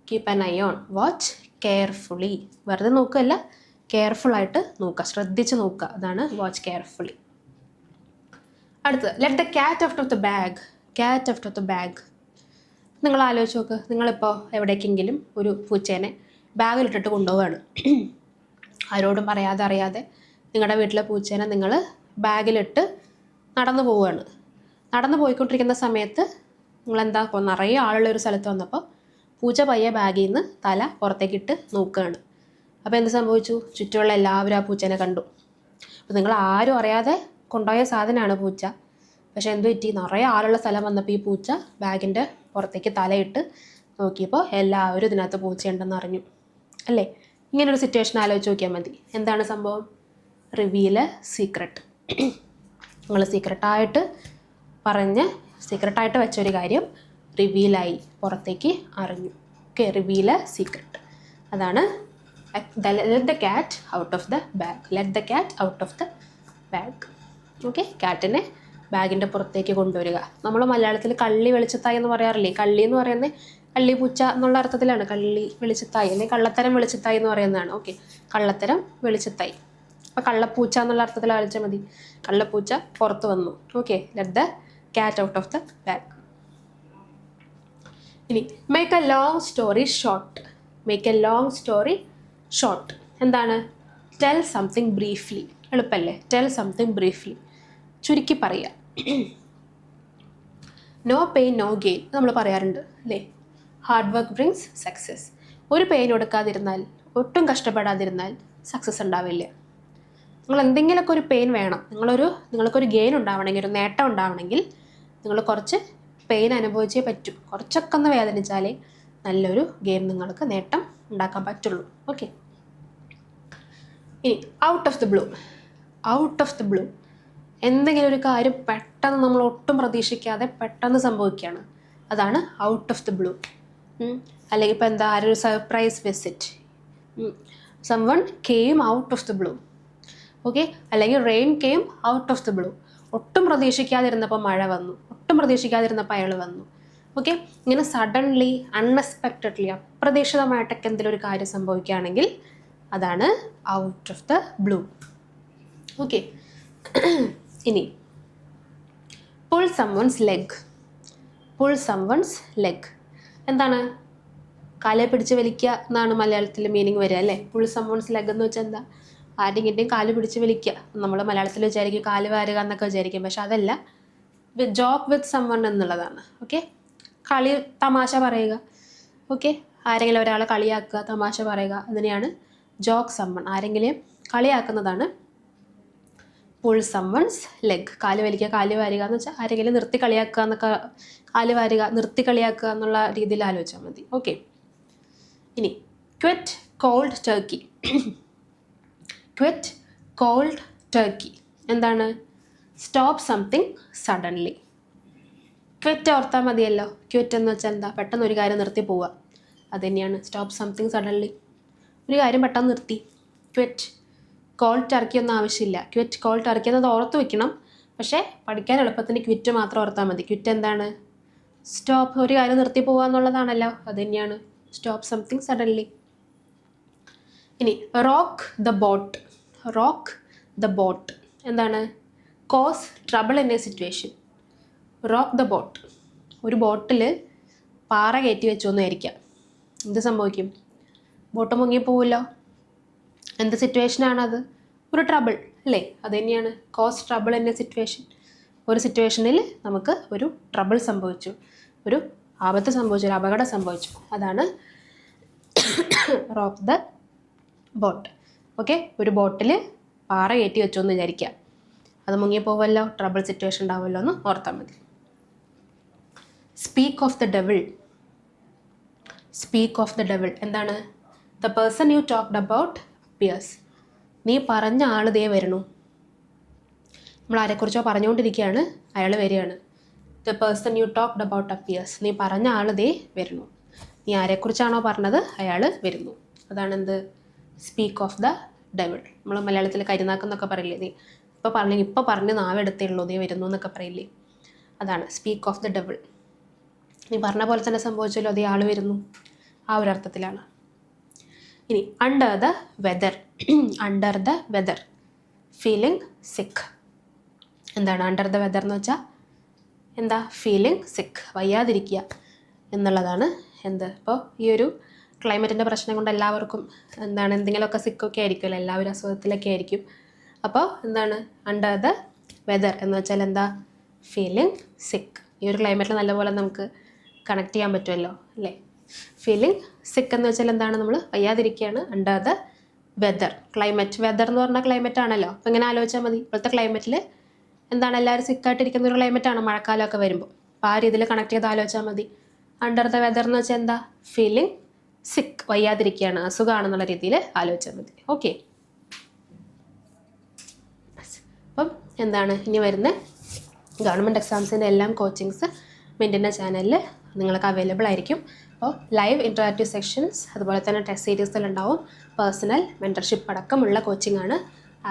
keep an I on, watch carefully. വെറുതെ നോക്കുകയല്ല, കെയർഫുള്ളായിട്ട് നോക്കുക, ശ്രദ്ധിച്ച് നോക്കുക. അതാണ് വാച്ച് കെയർഫുള്ളി. അടുത്തത് let the cat out of the bag. Cat out of the bag. നിങ്ങൾ ആലോചിച്ച് നോക്ക്, നിങ്ങളിപ്പോൾ എവിടേക്കെങ്കിലും ഒരു പൂച്ചേനെ ബാഗിലിട്ടിട്ട് കൊണ്ടുപോവുകയാണ്. ആരോടും പറയാതെ അറിയാതെ നിങ്ങളുടെ വീട്ടിലെ പൂച്ചേനെ നിങ്ങൾ ബാഗിലിട്ട് നടന്നു പോവുകയാണ്. നടന്നു പോയിക്കൊണ്ടിരിക്കുന്ന സമയത്ത് നിങ്ങളെന്താ, നിറയെ ആളുള്ളൊരു സ്ഥലത്ത് വന്നപ്പോൾ പൂച്ച പയ്യെ ബാഗിൽ നിന്ന് തല പുറത്തേക്കിട്ട് നോക്കുകയാണ്. അപ്പോൾ എന്ത് സംഭവിച്ചു? ചുറ്റുമുള്ള എല്ലാവരും ആ പൂച്ചേനെ കണ്ടു. അപ്പോൾ നിങ്ങൾ ആരും അറിയാതെ കൊണ്ടുപോയ സാധനമാണ് പൂച്ച. പക്ഷേ എന്ത് പറ്റി, നിറയെ ആളുള്ള സ്ഥലം വന്നപ്പോൾ ഈ പൂച്ച ബാഗിൻ്റെ പുറത്തേക്ക് തലയിട്ട് നോക്കിയപ്പോൾ എല്ലാവരും ഇതിനകത്ത് പൂച്ചയുണ്ടെന്ന് അറിഞ്ഞു അല്ലേ. ഇങ്ങനൊരു സിറ്റുവേഷൻ ആലോചിച്ച് നോക്കിയാൽ മതി. എന്താണ് സംഭവം? Reveal a secret. നിങ്ങൾ സീക്രട്ടായിട്ട് വെച്ചൊരു കാര്യം റിവീലായി, പുറത്തേക്ക് അറിഞ്ഞു. Okay, reveal a secret. അതാണ് let the cat out of the bag. Let the cat out of the bag. Okay, ക്യാറ്റിനെ ബാഗിൻ്റെ പുറത്തേക്ക് കൊണ്ടുവരിക. നമ്മൾ മലയാളത്തിൽ കള്ളി വെളിച്ചത്തായി എന്ന് പറയാറില്ലേ. കള്ളി എന്ന് പറയുന്നത് കള്ളിപ്പൂച്ച എന്നുള്ള അർത്ഥത്തിലാണ്. കള്ളി വെളിച്ചത്തായി അല്ലെങ്കിൽ കള്ളത്തരം വെളിച്ചത്തായി എന്ന് പറയുന്നതാണ്. ഓക്കെ, കള്ളത്തരം വെളിച്ചത്തായി. അപ്പോൾ കള്ളപ്പൂച്ച എന്നുള്ള അർത്ഥത്തിൽ ആലോചിച്ചാൽ മതി. കള്ളപ്പൂച്ച പുറത്ത് വന്നു. Okay, let the cat out of the bag. ഇനി make a long story short. Make a long story short എന്താണ്? Tell something briefly. എളുപ്പമല്ലേ? ടെൽ സംതിങ് ബ്രീഫ്ലി, ചുരുക്കി പറയുക. നോ പെയിൻ നോ ഗെയിൻ നമ്മൾ പറയാറുണ്ട് അല്ലേ? Hard work brings success. ഒരു pain കൊടുക്കാതിരുന്നാൽ, ഒട്ടും കഷ്ടപ്പെടാതിരുന്നാൽ സക്സസ് ഉണ്ടാവില്ല. നിങ്ങൾ എന്തെങ്കിലുമൊക്കെ ഒരു പെയിൻ വേണം. നിങ്ങൾക്കൊരു ഗെയിൻ ഉണ്ടാവണമെങ്കിൽ, ഒരു നേട്ടം ഉണ്ടാവണമെങ്കിൽ നിങ്ങൾ കുറച്ച് പെയിൻ അനുഭവിച്ചേ പറ്റൂ. കുറച്ചൊക്കെ ഒന്ന് വേദനിച്ചാലേ നല്ലൊരു ഗെയിം നിങ്ങൾക്ക് നേട്ടം ഉണ്ടാക്കാൻ പറ്റുള്ളൂ. ഓക്കെ. ഇനി out of the blue. Out of the blue എന്തെങ്കിലും ഒരു കാര്യം പെട്ടെന്ന് നമ്മൾ ഒട്ടും പ്രതീക്ഷിക്കാതെ പെട്ടെന്ന് സംഭവിക്കുകയാണ്. അതാണ് ഔട്ട് ഓഫ് ദി ബ്ലൂ. അല്ലെങ്കിൽ ഇപ്പോൾ എന്താ, ആരൊരു surprise visit. Someone came out of the blue. Okay. അല്ലെങ്കിൽ rain came out of the blue. ഒട്ടും പ്രതീക്ഷിക്കാതിരുന്നപ്പോൾ മഴ വന്നു, ഒട്ടും പ്രതീക്ഷിക്കാതിരുന്നപ്പോൾ അയാൾ വന്നു. ഓക്കെ. ഇങ്ങനെ സഡൻലി, അൺഎക്സ്പെക്റ്റഡ്ലി, അപ്രതീക്ഷിതമായിട്ടൊക്കെ എന്തെങ്കിലും ഒരു കാര്യം സംഭവിക്കുകയാണെങ്കിൽ അതാണ് out of the blue. Okay. ഇനി pull someone's leg. Pull someone's leg എന്താണ്? കാലെ പിടിച്ച് വലിക്കുക എന്നാണ് മലയാളത്തിൽ മീനിങ് വരിക അല്ലേ? പുൾ സംവൺസ് ലെഗ് എന്ന് വെച്ചാൽ എന്താ? ആരുടെയും കാല് പിടിച്ച് വലിക്കുക. നമ്മൾ മലയാളത്തിൽ വിചാരിക്കും കാല് വാരുക എന്നൊക്കെ വിചാരിക്കും, പക്ഷെ അതല്ല. ജോക്ക് വിത്ത് സംവൺ എന്നുള്ളതാണ്. ഓക്കെ. തമാശ പറയുക. ഓക്കെ. ആരെങ്കിലും ഒരാളെ കളിയാക്കുക, തമാശ പറയുക, അതിനെയാണ് ജോക്ക് സംവൺ. ആരെങ്കിലും കളിയാക്കുന്നതാണ് പുൾ സംവൺസ് ലെഗ്. കാല് വലിക്കുക, കാല് വാരുക എന്ന് വെച്ചാൽ ആരെങ്കിലും നിർത്തി കളിയാക്കുക എന്നൊക്കെ, കാല് വാരുക, നിർത്തി കളിയാക്കുക എന്നുള്ള രീതിയിൽ ആലോചിച്ചാൽ മതി. ഓക്കെ. ഇനി quit cold turkey. Quit cold turkey എന്താണ്? Stop something suddenly. ക്വിറ്റ് ഓർത്താൽ മതിയല്ലോ. ക്വിറ്റ് എന്ന് വെച്ചാൽ എന്താ? പെട്ടെന്ന് ഒരു കാര്യം നിർത്തി പോവുക. അത് തന്നെയാണ് സ്റ്റോപ്പ് സംതിങ് സഡൻലി. ഒരു കാര്യം പെട്ടെന്ന് നിർത്തി. ക്വിറ്റ്. കോൾഡ് ടർക്കി ഒന്നും ആവശ്യമില്ല. ക്വിറ്റ് കോൾഡ് ടർക്കി എന്നത് ഓർത്ത് വെക്കണം, പക്ഷേ പഠിക്കാൻ എളുപ്പത്തിന് ക്വിറ്റ് മാത്രം ഓർത്താൽ മതി. ക്വിറ്റ് എന്താണ്? സ്റ്റോപ്പ്, ഒരു കാര്യം നിർത്തി പോവുക എന്നുള്ളതാണല്ലോ. അത് തന്നെയാണ് സ്റ്റോപ്പ് സംതിങ് സഡൻലി. ഇനി rock the boat. Rock the boat എന്താണ്? Cause trouble in a situation. Rock the boat. ഒരു ബോട്ടിൽ പാറ കയറ്റി വെച്ചു എന്നായിരിക്കാം. എന്ത് സംഭവിക്കും? ബോട്ട് മുങ്ങിപ്പോവുമല്ലോ. എന്ത് സിറ്റുവേഷനാണത്? ഒരു ട്രബിൾ അല്ലേ? അത് തന്നെയാണ് cause trouble in a situation. ഒരു സിറ്റുവേഷനിൽ നമുക്ക് ഒരു ട്രബിൾ സംഭവിച്ചു, ഒരു ആപത്ത് സംഭവിച്ചു, ഒരു അപകടം സംഭവിച്ചു. അതാണ് റോക്ക് ദ ബോട്ട്. ഓക്കെ. ഒരു ബോട്ടിൽ പാറ കയറ്റി വെച്ചു എന്ന് വിചാരിക്കുക. അത് മുങ്ങിപ്പോവല്ലോ, ട്രബിൾ സിറ്റുവേഷൻ ഉണ്ടാവുമല്ലോ എന്ന് ഓർത്താൽ മതി. Speak of the devil. Speak of the devil എന്താണ്? The person you talked about appears. നീ പറഞ്ഞ ആൾ ദേ വരുന്നു. നമ്മൾ ആരെക്കുറിച്ചോ പറഞ്ഞുകൊണ്ടിരിക്കുകയാണ്, അയാൾ വരികയാണ്. The person you talked about appears. നീ പറഞ്ഞ ആൾ ദേ വരുന്നു. നീ ആരെക്കുറിച്ചാണോ പറഞ്ഞത് അയാൾ വരുന്നു. അതാണ് എന്ത്? Speak of the devil. നമ്മൾ മലയാളത്തിൽ കരുനാക്കെന്നൊക്കെ പറയില്ലേ? നീ ഇപ്പോൾ പറഞ്ഞ് നാവെടുത്തേ ഉള്ളൂ, നീ വരുന്നു എന്നൊക്കെ പറയില്ലേ? അതാണ് സ്പീക്ക് ഓഫ് ദ ഡെവിൾ. നീ പറഞ്ഞ പോലെ തന്നെ സംഭവിച്ചല്ലോ, അതേ ആൾ വരുന്നു, ആ ഒരു അർത്ഥത്തിലാണ്. ഇനി under the whether. Under the whether, feeling സിക്ക്. എന്താണ് അണ്ടർ ദ വെദർ എന്ന് വെച്ചാൽ? എന്താ? ഫീലിംഗ് സിക്ക്, വയ്യാതിരിക്കുക എന്നുള്ളതാണ്. എന്ത്? ഇപ്പോൾ ഈ ഒരു ക്ലൈമറ്റിൻ്റെ പ്രശ്നം കൊണ്ട് എല്ലാവർക്കും എന്താണ്, എന്തെങ്കിലുമൊക്കെ സിക്കൊക്കെ ആയിരിക്കുമല്ലോ, എല്ലാവരും അസുഖത്തിലൊക്കെ ആയിരിക്കും. അപ്പോൾ എന്താണ് അണ്ടർ ദ വെദർ എന്ന് വെച്ചാൽ എന്താ? ഫീലിംഗ് സിക്ക്. ഈ ഒരു ക്ലൈമറ്റിൽ നല്ലപോലെ നമുക്ക് കണക്ട് ചെയ്യാൻ പറ്റുമല്ലോ അല്ലേ? ഫീലിംഗ് സിക്ക് എന്ന് വെച്ചാൽ എന്താണ്? നമ്മൾ വയ്യാതിരിക്കുകയാണ്. Under the weather, climate. Weather എന്ന് പറഞ്ഞാൽ ക്ലൈമറ്റ് ആണല്ലോ. അപ്പോൾ ഇങ്ങനെ ആലോചിച്ചാൽ മതി. ഇപ്പോഴത്തെ ക്ലൈമറ്റിൽ എന്താണ്, എല്ലാവരും സിക്കായിട്ടിരിക്കുന്ന ഒരു ക്ലൈമറ്റാണ് മഴക്കാലമൊക്കെ വരുമ്പോൾ. അപ്പോൾ ആ രീതിയിൽ കണക്ട് ചെയ്ത് ആലോചിച്ചാൽ മതി. അണ്ടർ ദ വെദർ എന്ന് വെച്ചാൽ എന്താ? ഫീലിംഗ് സിക്ക്, വയ്യാതിരിക്കുകയാണ്, അസുഖമാണെന്നുള്ള രീതിയിൽ ആലോചിച്ചാൽ മതി. ഓക്കെ. അപ്പം എന്താണ് ഇനി വരുന്ന ഗവൺമെൻറ് എക്സാംസിൻ്റെ എല്ലാം കോച്ചിങ്സ് മിൻറ്റിൻ്റെ ചാനലിൽ നിങ്ങൾക്ക് അവൈലബിൾ ആയിരിക്കും. അപ്പോൾ ലൈവ് ഇൻറ്ററാക്റ്റീവ് സെക്ഷൻസ്, അതുപോലെ തന്നെ ടെസ്റ്റ് സീരീസിലുണ്ടാവും. പേഴ്സണൽ മെൻറ്റർഷിപ്പ് അടക്കമുള്ള കോച്ചിങ് ആണ്.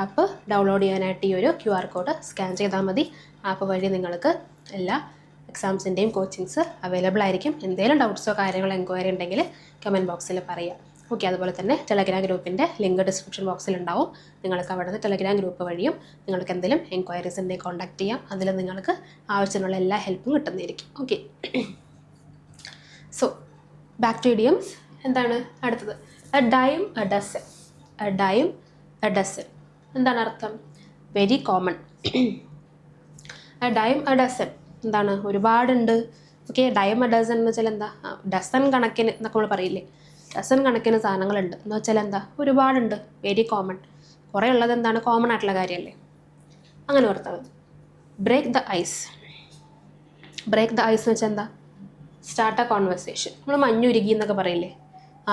ആപ്പ് ഡൗൺലോഡ് ചെയ്യാനായിട്ട് ഈ ഒരു QR കോഡ് സ്കാൻ ചെയ്താൽ മതി. ആപ്പ് വഴി നിങ്ങൾക്ക് എല്ലാ എക്സാംസിൻ്റെയും കോച്ചിങ്സ് അവൈലബിൾ ആയിരിക്കും. എന്തെങ്കിലും ഡൗട്ട്സോ കാര്യങ്ങളോ എൻക്വയറി ഉണ്ടെങ്കിൽ കമൻറ്റ് ബോക്സിൽ പറയുക. ഓക്കെ. അതുപോലെ തന്നെ ടെലഗ്രാം ഗ്രൂപ്പിൻ്റെ ലിങ്ക് ഡിസ്ക്രിപ്ഷൻ ബോക്സിൽ ഉണ്ടാവും. നിങ്ങൾക്ക് അവിടെ നിന്ന് ടെലഗ്രാം ഗ്രൂപ്പ് വഴിയും നിങ്ങൾക്ക് എന്തെങ്കിലും എൻക്വയറീസ് ഉണ്ടെങ്കിൽ കോൺടാക്ട് ചെയ്യാം. അതിൽ നിങ്ങൾക്ക് ആവശ്യമുള്ള എല്ലാ ഹെൽപ്പും കിട്ടുന്നതായിരിക്കും. Okay. So back to idioms. എന്താണ് അടുത്തത്? A dime a dozen. A dime a dozen എന്താണ് അർത്ഥം? Very common. A dime a dozen എന്താണ്? ഒരുപാടുണ്ട്. ഓക്കെ, ഡൈം എ ഡസൻ എന്ന് വെച്ചാൽ എന്താ? ഡസൻ കണക്കിന് എന്നൊക്കെ നമ്മൾ പറയില്ലേ, ഡസൻ കണക്കിന് സാധനങ്ങളുണ്ട് എന്ന് വെച്ചാൽ എന്താ? ഒരുപാടുണ്ട്, വെരി കോമൺ. കുറേ ഉള്ളത് എന്താണ്? കോമൺ ആയിട്ടുള്ള കാര്യമല്ലേ, അങ്ങനെ ഓർത്താൽ മതി. Break the ice. Break the ice എന്ന് വെച്ചാൽ എന്താ? Start a conversation. നമ്മൾ മഞ്ഞുരുകി എന്നൊക്കെ പറയില്ലേ,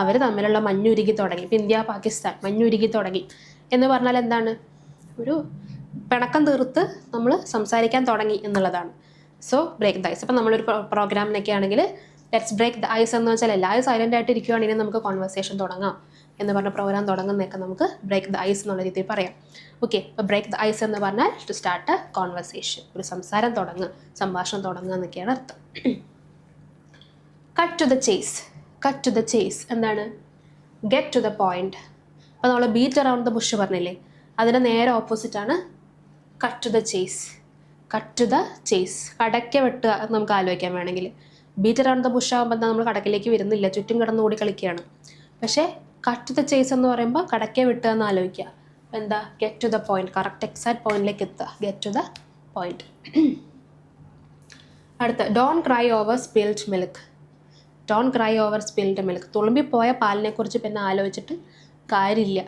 അവർ തമ്മിലുള്ള മഞ്ഞുരുകി തുടങ്ങി. ഇപ്പം ഇന്ത്യ പാകിസ്ഥാൻ മഞ്ഞുരുകി തുടങ്ങി എന്ന് പറഞ്ഞാൽ എന്താണ്? ഒരു പിണക്കം തീർത്ത് നമ്മൾ സംസാരിക്കാൻ തുടങ്ങി എന്നുള്ളതാണ്. So break the ice. അപ്പം നമ്മളൊരു പ്രോഗ്രാമിനൊക്കെ ആണെങ്കിൽ ലെറ്റ്സ് ബ്രേക്ക് ദ ഐസ് എന്ന് വെച്ചാൽ എല്ലാവരും സൈലൻ്റ് ആയിട്ട് ഇരിക്കുകയാണെങ്കിൽ നമുക്ക് കോൺവെർസേഷൻ തുടങ്ങാം എന്ന് പറഞ്ഞ പ്രോഗ്രാം തുടങ്ങുന്നതൊക്കെ നമുക്ക് ബ്രേക്ക് ദ ഐസ് എന്നുള്ള രീതിയിൽ പറയാം. ഓക്കെ, അപ്പോൾ ബ്രേക്ക് ദ ഐസ് എന്ന് പറഞ്ഞാൽ ടു സ്റ്റാർട്ട് എ കോൺവെർസേഷൻ, ഒരു സംസാരം തുടങ്ങുക, സംഭാഷണം തുടങ്ങുക എന്നൊക്കെയാണ് അർത്ഥം. Cut to the chase. Cut to the chase എന്താണ്? Get to the point. അപ്പോൾ നമ്മൾ ബീറ്റ് അറൗണ്ട് ദ ബുഷ് പറഞ്ഞില്ലേ, അതിൻ്റെ നേരെ ഓപ്പോസിറ്റാണ് cut to the chase. Cut to the chase, കടയ്ക്ക വെട്ടുക എന്ന് നമുക്ക് ആലോചിക്കാൻ വേണമെങ്കിൽ. ബീറ്റ് അറൗണ്ട് ദ ബുഷ് ആകുമ്പോൾ നമ്മൾ കടക്കിലേക്ക് വരുന്നില്ല, ചുറ്റും കിടന്ന് ഓടി കളിക്കുകയാണ്. പക്ഷേ കട്ട് ടു ദ ചേസ് എന്ന് പറയുമ്പോൾ കടയ്ക്ക വെട്ടുക എന്ന് ആലോചിക്കുക. എന്താ? Get to the point, correct exact പോയിന്റിലേക്ക് എത്തുക, ഗെറ്റ് ടു ദ പോയിന്റ്. അടുത്ത, don't cry over spilled milk. Don't cry over spilled milk. തുളുമ്പിപ്പോയ പാലിനെ കുറിച്ച് പിന്നെ ആലോചിച്ചിട്ട് കാര്യമില്ല,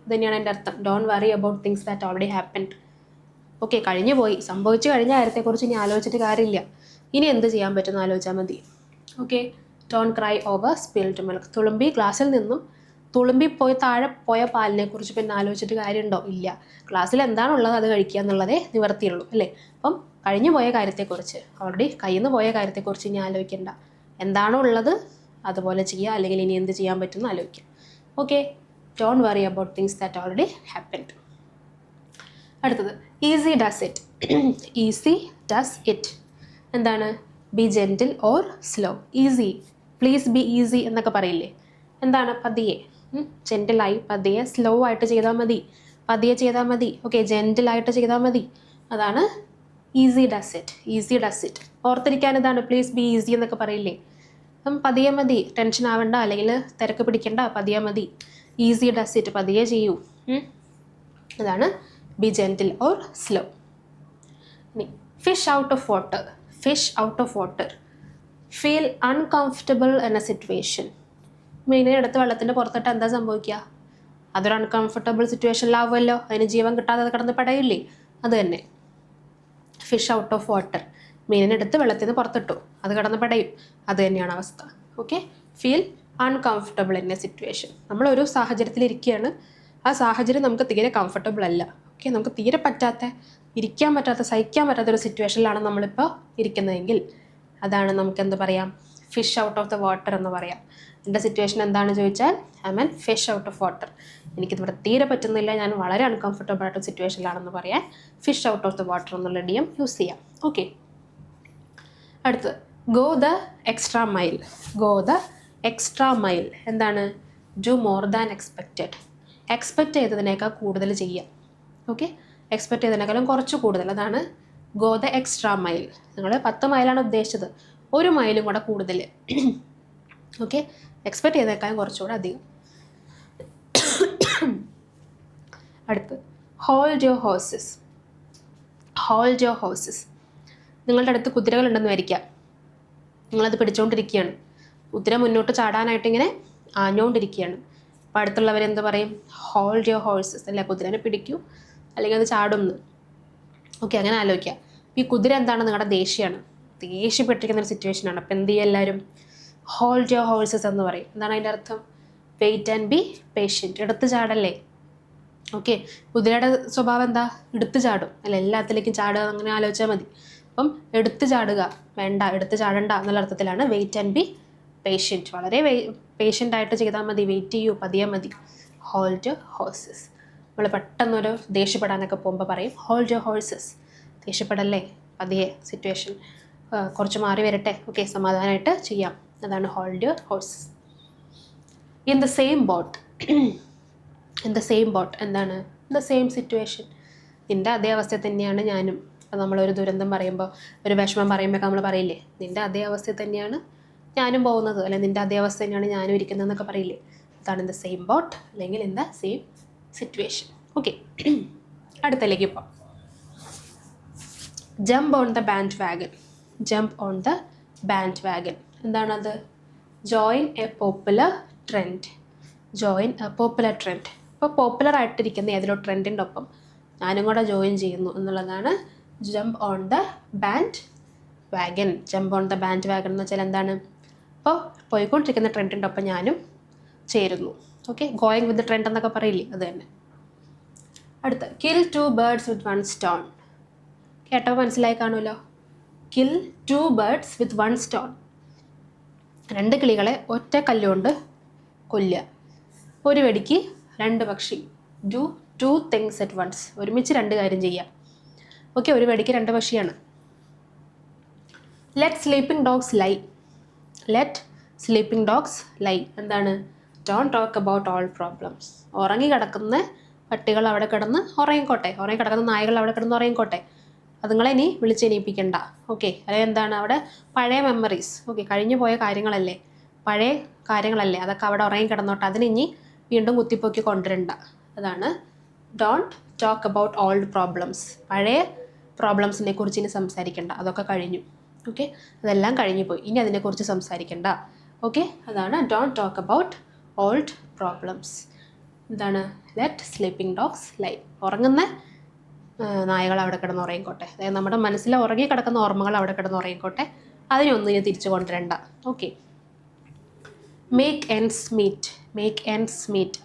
ഇതന്നെയാണ് എൻ്റെ അർത്ഥം. Don't worry about things that already happened. Okay, കഴിഞ്ഞു പോയി, സംഭവിച്ചു കഴിഞ്ഞ കാര്യത്തെക്കുറിച്ച് ഇനി ആലോചിച്ചിട്ട് കാര്യമില്ല, ഇനി എന്ത് ചെയ്യാൻ പറ്റുമെന്ന് ആലോചിച്ചാൽ മതി. Okay, don't cry over spilled milk. തുളുമ്പി ഗ്ലാസ്സിൽ നിന്നും തുളുമ്പിപ്പോയി താഴെ പോയ പാലിനെ കുറിച്ച് പിന്നെ ആലോചിച്ചിട്ട് കാര്യമുണ്ടോ? ഇല്ല. ഗ്ലാസ്സിൽ എന്താണുള്ളത് അത് കഴിക്കുക എന്നുള്ളതേ നിവർത്തിയുള്ളൂ അല്ലേ. അപ്പം കഴിഞ്ഞു പോയ കാര്യത്തെക്കുറിച്ച്, ഓൾറെഡി കയ്യിൽ നിന്ന് പോയ കാര്യത്തെക്കുറിച്ച് ഇനി ആലോചിക്കേണ്ട, എന്താണോ ഉള്ളത് അതുപോലെ ചെയ്യുക, അല്ലെങ്കിൽ ഇനി എന്ത് ചെയ്യാൻ പറ്റുമെന്ന് ആലോചിക്കുക. Okay, don't worry about things that already happened. അടുത്തത്, easy does it. Easy does it എന്താണ്? Be gentle or slow. Easy, please be easy എന്നൊക്കെ പറയില്ലേ, എന്താണ്? പതിയെ, ജെൻറ്റിലായി പതിയെ, സ്ലോ ആയിട്ട് ചെയ്താൽ മതി, പതിയെ ചെയ്താൽ മതി. ഓക്കെ, ജെൻറ്റിലായിട്ട് ചെയ്താൽ മതി, അതാണ് easy does it. Easy does it ഓർത്തിരിക്കാൻ ഇതാണ്, പ്ലീസ് ബി ഈസി എന്നൊക്കെ പറയില്ലേ. അപ്പം പതിയെ മതി, ടെൻഷൻ ആവണ്ട, അല്ലെങ്കിൽ തിരക്ക് പിടിക്കണ്ട, പതിയെ മതി. ഈസി ഡസ് ഇറ്റ്, പതിയെ ചെയ്യൂ, അതാണ് ബി ജെൻറ്റിൽ ഓർ സ്ലോ. ഇനി fish out of water. Fish out of water. Feel uncomfortable in a situation. മീനിനെ എടുത്ത് വെള്ളത്തിൻ്റെ പുറത്തിട്ട് എന്താ സംഭവിക്കുക? അതൊരു അൺകംഫർട്ടബിൾ സിറ്റുവേഷനിലാവുമല്ലോ, അതിന് ജീവൻ കിട്ടാതെ അത് കിടന്ന് പടയില്ലേ, അത് തന്നെ. ഫിഷ് ഔട്ട് ഓഫ് വാട്ടർ, മീനിനെ എടുത്ത് വെള്ളത്തിൽ നിന്ന് പുറത്തിട്ടു, അത് കിടന്ന് പടയും, അത് തന്നെയാണ് അവസ്ഥ. Okay, feel uncomfortable in a situation. നമ്മളൊരു സാഹചര്യത്തിൽ ഇരിക്കുകയാണ്, ആ സാഹചര്യം നമുക്ക് തീരെ കംഫർട്ടബിൾ അല്ല. ഓക്കെ, നമുക്ക് തീരെ പറ്റാത്ത, ഇരിക്കാൻ പറ്റാത്ത, സഹിക്കാൻ പറ്റാത്തൊരു സിറ്റുവേഷനിലാണ് നമ്മളിപ്പോൾ ഇരിക്കുന്നതെങ്കിൽ അതാണ് നമുക്ക് എന്ത് പറയാം? Fish out of the water എന്ന് പറയാം. എൻ്റെ സിറ്റുവേഷൻ എന്താണെന്ന് ചോദിച്ചാൽ I mean fish out of water. എനിക്കിതിവിടെ തീരെ പറ്റുന്നില്ല, ഞാൻ വളരെ അൺകംഫർട്ടബിൾ ആയിട്ട് സിറ്റുവേഷനിലാണെന്ന് പറയാൻ fish out of the water എന്നുള്ള ഇഡിയം യൂസ് ചെയ്യാം. ഓക്കെ, അടുത്ത്, go the extra mile. Go the extra mile എന്താണ്? Do more than expected. Expect ചെയ്തതിനേക്കാൾ കൂടുതൽ ചെയ്യുക. ഓക്കെ, എക്സ്പെക്റ്റ് ചെയ്തതിനേക്കാളും കുറച്ച് കൂടുതൽ, അതാണ് ഗോ ദ എക്സ്ട്രാ മൈൽ. നിങ്ങൾ 10 മൈലാണ് ഉദ്ദേശിച്ചത്, 1 മൈലും കൂടെ കൂടുതൽ. ഓക്കെ, എക്സ്പെക്റ്റ് ചെയ്തേക്കാളും കുറച്ചുകൂടെ അധികം. അടുത്ത്, hold your horses. Hold your horses. നിങ്ങളുടെ അടുത്ത് കുതിരകളുണ്ടെന്ന് വരിക്കാം, നിങ്ങളത് പിടിച്ചുകൊണ്ടിരിക്കുകയാണ്, കുതിര മുന്നോട്ട് ചാടാനായിട്ട് ഇങ്ങനെ ആഞ്ഞുകൊണ്ടിരിക്കുകയാണ്. അപ്പോൾ അടുത്തുള്ളവരെന്ത് പറയും? ഹോൾഡ് യുവർ ഹോഴ്സസ്, അല്ല കുതിരനെ പിടിക്കൂ അല്ലെങ്കിൽ അത് ചാടുമെന്ന്. ഓക്കെ, അങ്ങനെ ആലോചിക്കുക. ഈ കുതിര എന്താണ്? നിങ്ങളുടെ ദേഷ്യമാണ്, ദേഷ്യപ്പെട്ടിരിക്കുന്ന ഒരു സിറ്റുവേഷനാണ്. അപ്പോൾ എന്ത് ചെയ്യുക എല്ലാവരും? ഹോൾഡ് യുവർ ഹോഴ്സസ് എന്ന് പറയും. എന്താണ് അതിൻ്റെ അർത്ഥം? Wait and be patient. എടുത്ത് ചാടല്ലേ. ഓക്കെ, കുതിരയുടെ സ്വഭാവം എന്താ? എടുത്ത് ചാടും, അല്ല എല്ലാത്തിലേക്കും ചാടുക, അങ്ങനെ ആലോചിച്ചാൽ മതി. അപ്പം എടുത്ത് ചാടുക വേണ്ട, എടുത്ത് ചാടണ്ട എന്നുള്ള അർത്ഥത്തിലാണ് വെയിറ്റ് ആൻഡ് ബി പേഷ്യൻറ്റ്. വളരെ പേഷ്യൻ്റ് ആയിട്ട് ചെയ്താൽ മതി, വെയിറ്റ് ചെയ്യൂ, പതിയെ മതി. Hold your horses. നമ്മൾ പെട്ടെന്നൊരു ദേഷ്യപ്പെടാനൊക്കെ പോകുമ്പോൾ പറയും ഹോൾഡ് യുവർ ഹോഴ്സസ്. ദേഷ്യപ്പെടല്ലേ, പതിയെ, സിറ്റുവേഷൻ കുറച്ച് മാറി വരട്ടെ, ഓക്കെ, സമാധാനമായിട്ട് ചെയ്യാം, അതാണ് hold your horses. In the same boat. In the same boat എന്താണ്? In the same situation. നിൻ്റെ അതേ അവസ്ഥ തന്നെയാണ് ഞാനും. അപ്പോൾ നമ്മളൊരു ദുരന്തം പറയുമ്പോൾ, ഒരു വിഷമം പറയുമ്പോൾ നമ്മൾ പറയില്ലേ, നിൻ്റെ അതേ അവസ്ഥ തന്നെയാണ് ഞാനും പോകുന്നത്, അല്ലെങ്കിൽ നിൻ്റെ അതേ അവസ്ഥ തന്നെയാണ് ഞാനും ഇരിക്കുന്നതെന്നൊക്കെ പറയില്ലേ, അതാണ് ഇൻ ദ സെയിം ബോട്ട് അല്ലെങ്കിൽ in the same situation. Okay, അടുത്തലേക്ക് ഇപ്പോൾ jump on the bandwagon. Jump on the bandwagon എന്താണത്? Join a popular trend. Join a popular trend. ഇപ്പോൾ പോപ്പുലർ ആയിട്ടിരിക്കുന്ന ഏതൊരു ട്രെൻഡിൻ്റെ ഒപ്പം ഞാനും കൂടെ ജോയിൻ ചെയ്യുന്നു എന്നുള്ളതാണ് jump on the bandwagon. Jump on the bandwagon എന്ന് വെച്ചാൽ എന്താണ്? അപ്പോൾ പോയിക്കൊണ്ടിരിക്കുന്ന ട്രെൻഡിൻ്റെ ഒപ്പം ഞാനും ചേരുന്നു. ഓക്കെ, ഗോയിങ് വിത്ത് ട്രെൻഡ് എന്നൊക്കെ പറയില്ലേ, അത് തന്നെ. അടുത്ത കിൽ 2 birds with 1 stone. കേട്ടോ, മനസ്സിലായി കാണുമല്ലോ. Kill 2 birds with 1 stone. 2 കിളികളെ ഒറ്റ കല്ലുകൊണ്ട് കൊല്ലുക. ഒരു വെടിക്ക് 2 പക്ഷി. Do 2 things at once. ഒരുമിച്ച് 2 കാര്യം ചെയ്യാം. ഓക്കെ, ഒരു വെടിക്ക് 2 പക്ഷിയാണ്. ലെറ്റ് സ്ലീപ്പിംഗ് ഡോഗ്സ് ലൈ. ലെറ്റ് സ്ലീപ്പിംഗ് ഡോഗ്സ് ലൈ എന്താണ്? Don't talk about all problems. ഉറങ്ങി കിടക്കുന്ന പട്ടികൾ അവിടെ കിടന്ന് ഉറങ്ങിക്കോട്ടെ, ഉറങ്ങി കിടക്കുന്ന നായകൾ അവിടെ കിടന്ന് ഉറങ്ങിക്കോട്ടെ, അതുങ്ങളെ ഇനി വിളിച്ചെണീപ്പിക്കണ്ട. ഓക്കെ, അതായത് എന്താണ്? അവിടെ പഴയ മെമ്മറീസ്, ഓക്കെ, കഴിഞ്ഞു പോയ കാര്യങ്ങളല്ലേ, പഴയ കാര്യങ്ങളല്ലേ, അതൊക്കെ അവിടെ ഉറങ്ങി കിടന്നോട്ടെ, അതിനിനി വീണ്ടും കുത്തിപ്പൊക്കി കൊണ്ടുവരണ്ട. അതാണ് don't talk about old problems. പഴയ പ്രോബ്ലംസിനെ കുറിച്ച് ഇനി സംസാരിക്കണ്ട, അതൊക്കെ കഴിഞ്ഞു. ഓക്കെ, അതെല്ലാം കഴിഞ്ഞു പോയി, ഇനി അതിനെക്കുറിച്ച് സംസാരിക്കണ്ട. ഓക്കെ, അതാണ് don't talk about old problems. എന്താണ്? ലെറ്റ് സ്ലീപ്പിംഗ് ഡോഗ്സ് ലൈ. ഉറങ്ങുന്ന നായകൾ അവിടെ കിടന്ന് ഉറങ്ങിക്കോട്ടെ, അതായത് നമ്മുടെ മനസ്സിൽ ഉറങ്ങി കിടക്കുന്ന ഓർമ്മകൾ അവിടെ കിടന്ന് ഉറങ്ങിക്കോട്ടെ, അതിനൊന്നും ഇനി തിരിച്ചു കൊണ്ടുവരണ്ട. Okay, make ends meet. Make ends meet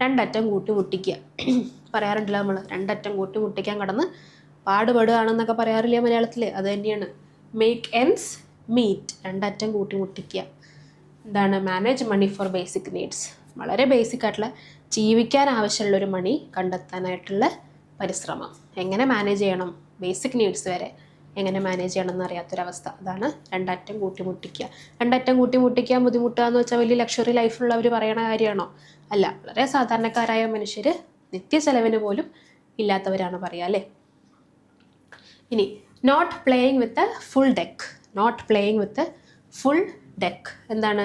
രണ്ടറ്റം കൂട്ടിമുട്ടിക്കുക. പറയാറുണ്ടല്ലോ നമ്മൾ, രണ്ടറ്റം കൂട്ടിമുട്ടിക്കാൻ കിടന്ന് പാടുപെടുകയാണെന്നൊക്കെ പറയാറില്ല മലയാളത്തിൽ, അത് തന്നെയാണ് മേക്ക് എൻഡ്സ് മീറ്റ്, രണ്ടറ്റം കൂട്ടിമുട്ടിക്കുക. എന്താണ്? Manage money for basic needs. വളരെ ബേസിക് ആയിട്ടുള്ള ജീവിക്കാൻ ആവശ്യമുള്ളൊരു മണി കണ്ടെത്താനായിട്ടുള്ള പരിശ്രമം. എങ്ങനെ മാനേജ് ചെയ്യണം, ബേസിക് നീഡ്സ് വരെ എങ്ങനെ മാനേജ് ചെയ്യണം എന്നറിയാത്തൊരവസ്ഥ, അതാണ് രണ്ടറ്റം കൂട്ടിമുട്ടിക്കുക. രണ്ടറ്റം കൂട്ടിമുട്ടിക്കാൻ ബുദ്ധിമുട്ടുക എന്ന് വെച്ചാൽ വലിയ ലക്ഷറി ലൈഫുള്ളവർ പറയണ കാര്യമാണോ? അല്ല, വളരെ സാധാരണക്കാരായ മനുഷ്യർ നിത്യ ചെലവിന് പോലും ഇല്ലാത്തവരാണ് പറയുക, അല്ലേ? ഇനി not playing with a full deck. Not playing with a full deck എന്താണ്?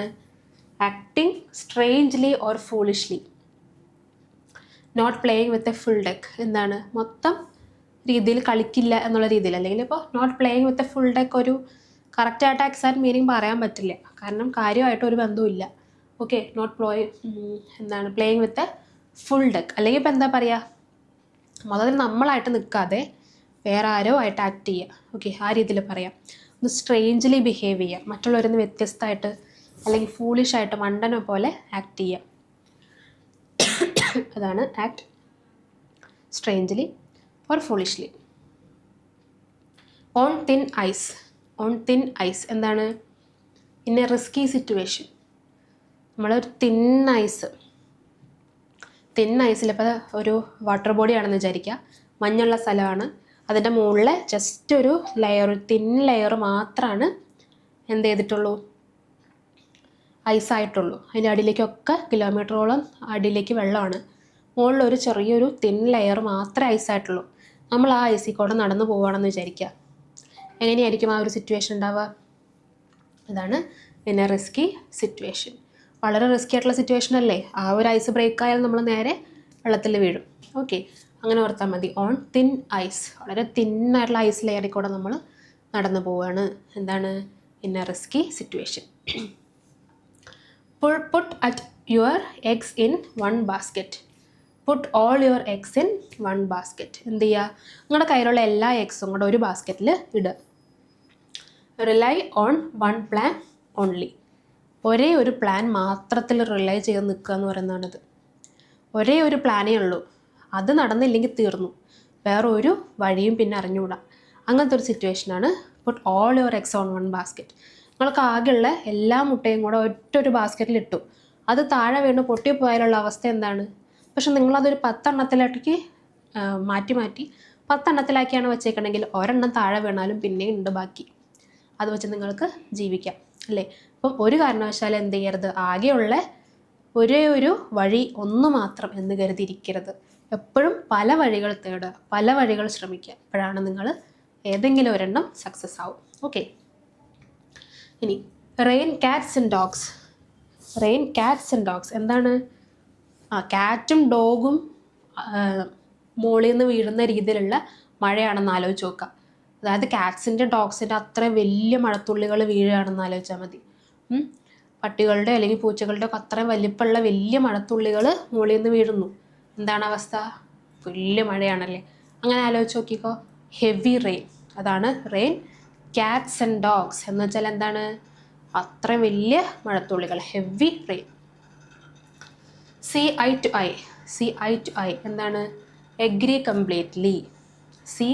Acting strangely or foolishly. Not playing with a full deck എന്താണ്? മൊത്തം രീതിയിൽ കളിക്കില്ല എന്നുള്ള രീതിയിൽ, അല്ലെങ്കിൽ ഇപ്പോൾ not playing with a full deck ഒരു കറക്റ്റായിട്ട് എക്സാക്ട് മീനിങ് പറയാൻ പറ്റില്ല, കാരണം കാര്യമായിട്ട് ഒരു ബന്ധവുമില്ല. ഓക്കെ, നോട്ട് എന്താണ്? Playing with a full deck, അല്ലെങ്കിൽ ഇപ്പോൾ എന്താ പറയുക, മൊത്തത്തിൽ നമ്മളായിട്ട് നിൽക്കാതെ വേറെ ആരോ ആയിട്ട് ആക്ട് ചെയ്യുക. ഓക്കെ, ആ രീതിയിൽ പറയാം. ഒന്ന് സ്ട്രേഞ്ച്ലി ബിഹേവ് ചെയ്യുക, മറ്റുള്ളവരിൽ നിന്ന് വ്യത്യസ്തമായിട്ട്, അല്ലെങ്കിൽ ഫൂളിഷായിട്ട് മണ്ടനെ പോലെ ആക്ട് ചെയ്യുക, അതാണ് act strangely or foolishly. On thin ice. On thin ice എന്താണ്? In a risky situation. നമ്മളൊരു തിൻ ഐസിൽ ഇപ്പോൾ ഒരു വാട്ടർ ബോഡി ആണെന്ന് വിചാരിക്കുക, മഞ്ഞുള്ള സ്ഥലമാണ്, അതിൻ്റെ മുകളിൽ ജസ്റ്റ് ഒരു ലെയർ, തിൻ ലെയർ മാത്രമാണ് എന്ത് ചെയ്തിട്ടുള്ളൂ? ഐസായിട്ടുള്ളൂ. അതിൻ്റെ അടിയിലേക്കൊക്കെ കിലോമീറ്ററോളം അടിയിലേക്ക് വെള്ളമാണ്, മുകളിലൊരു ചെറിയൊരു തിൻ ലെയർ മാത്രമേ ഐസായിട്ടുള്ളൂ. നമ്മൾ ആ ഐസിൽ കൂടെ നടന്നു പോവുകയാണെന്ന് വിചാരിക്കുക, എങ്ങനെയായിരിക്കും ആ ഒരു സിറ്റുവേഷൻ ഉണ്ടാവുക? അതാണ് ഇൻ എ റിസ്കി സിറ്റുവേഷൻ. വളരെ റിസ്കി ആയിട്ടുള്ള സിറ്റുവേഷൻ അല്ലേ, ആ ഒരു ഐസ് ബ്രേക്ക് ആയാൽ നമ്മൾ നേരെ വെള്ളത്തിൽ വീഴും. ഓക്കെ, അങ്ങനെ ഓർത്താൽ മതി. ഓൺ തിൻ ഐസ്, വളരെ തിന്നായിട്ടുള്ള ഐസ് ലെയറിൽ കൂടെ നമ്മൾ നടന്നു പോവുകയാണ്. എന്താണ്? In a risky situation. Put at your eggs in 1 basket. Put all your eggs in 1 basket. എന്ത് ചെയ്യുക? നിങ്ങളുടെ കയ്യിലുള്ള എല്ലാ എഗ്സും കൂടെ ഒരു ബാസ്ക്കറ്റിൽ ഇടുക. Rely on 1 plan only. ഒരേ ഒരു പ്ലാൻ മാത്രത്തിൽ റിലൈ ചെയ്ത് നിൽക്കുക എന്ന് പറയുന്നതാണിത്. ഒരേ ഒരു പ്ലാനേ ഉള്ളൂ, അത് നടന്നില്ലെങ്കിൽ തീർന്നു, വേറെ ഒരു വഴിയും പിന്നെ അറിഞ്ഞുകൂടാ. അങ്ങനത്തെ ഒരു സിറ്റുവേഷനാണ് put all your eggs on 1 basket. നിങ്ങൾക്ക് ആകെയുള്ള എല്ലാ മുട്ടയും കൂടെ ഒറ്റൊരു ബാസ്ക്കറ്റിൽ ഇട്ടു, അത് താഴെ വീണ് പൊട്ടിപ്പോയാലുള്ള അവസ്ഥ എന്താണ്? പക്ഷെ നിങ്ങളതൊരു 10 എണ്ണത്തിലേക്ക് മാറ്റി 10 എണ്ണത്തിലാക്കിയാണ് വെച്ചേക്കണമെങ്കിൽ ഒരെണ്ണം താഴെ വീണാലും പിന്നെയും ഉണ്ട് ബാക്കി, അത് വെച്ച് നിങ്ങൾക്ക് ജീവിക്കാം, അല്ലേ? അപ്പം ഒരു കാരണവശാലും എന്ത് ചെയ്യരുത്? ആകെയുള്ള ഒരേ ഒരു വഴി ഒന്ന് മാത്രം എന്ന് കരുതിയിരിക്കരുത്. എപ്പോഴും പല വഴികൾ തേടുക, പല വഴികൾ ശ്രമിക്കുക, അപ്പോഴാണ് നിങ്ങൾ ഏതെങ്കിലും ഒരെണ്ണം സക്സസ് ആവും. ഓക്കെ, ഇനി rain cats and dogs. Rain cats and dogs എന്താണ്? കാറ്റും ഡോഗും മുകളിൽ നിന്ന് വീഴുന്ന രീതിയിലുള്ള മഴയാണെന്ന് ആലോചിച്ച് നോക്കുക. അതായത് കാറ്റ്സിൻ്റെ ഡോഗ്സിൻ്റെ അത്രയും വലിയ മഴത്തുള്ളികൾ വീഴുകയാണെന്ന് ആലോചിച്ചാൽ മതി. പട്ടികളുടെ അല്ലെങ്കിൽ പൂച്ചകളുടെ ഒക്കെ അത്രയും വലിപ്പമുള്ള വലിയ മഴത്തുള്ളികൾ മുകളിൽ നിന്ന് വീഴുന്നു. എന്താണ് അവസ്ഥ? വലിയ മഴയാണല്ലേ. അങ്ങനെ ആലോചിച്ച് നോക്കിക്കോ. ഹെവി റെയിൻ, അതാണ് റെയിൻ കാറ്റ്സ് ആൻഡ് ഡോഗ്സ് എന്ന് വെച്ചാൽ എന്താണ്? അത്രയും വലിയ മഴത്തുള്ളികൾ, heavy rain. See eye to eye. See eye to eye എന്താണ്? Agree completely. See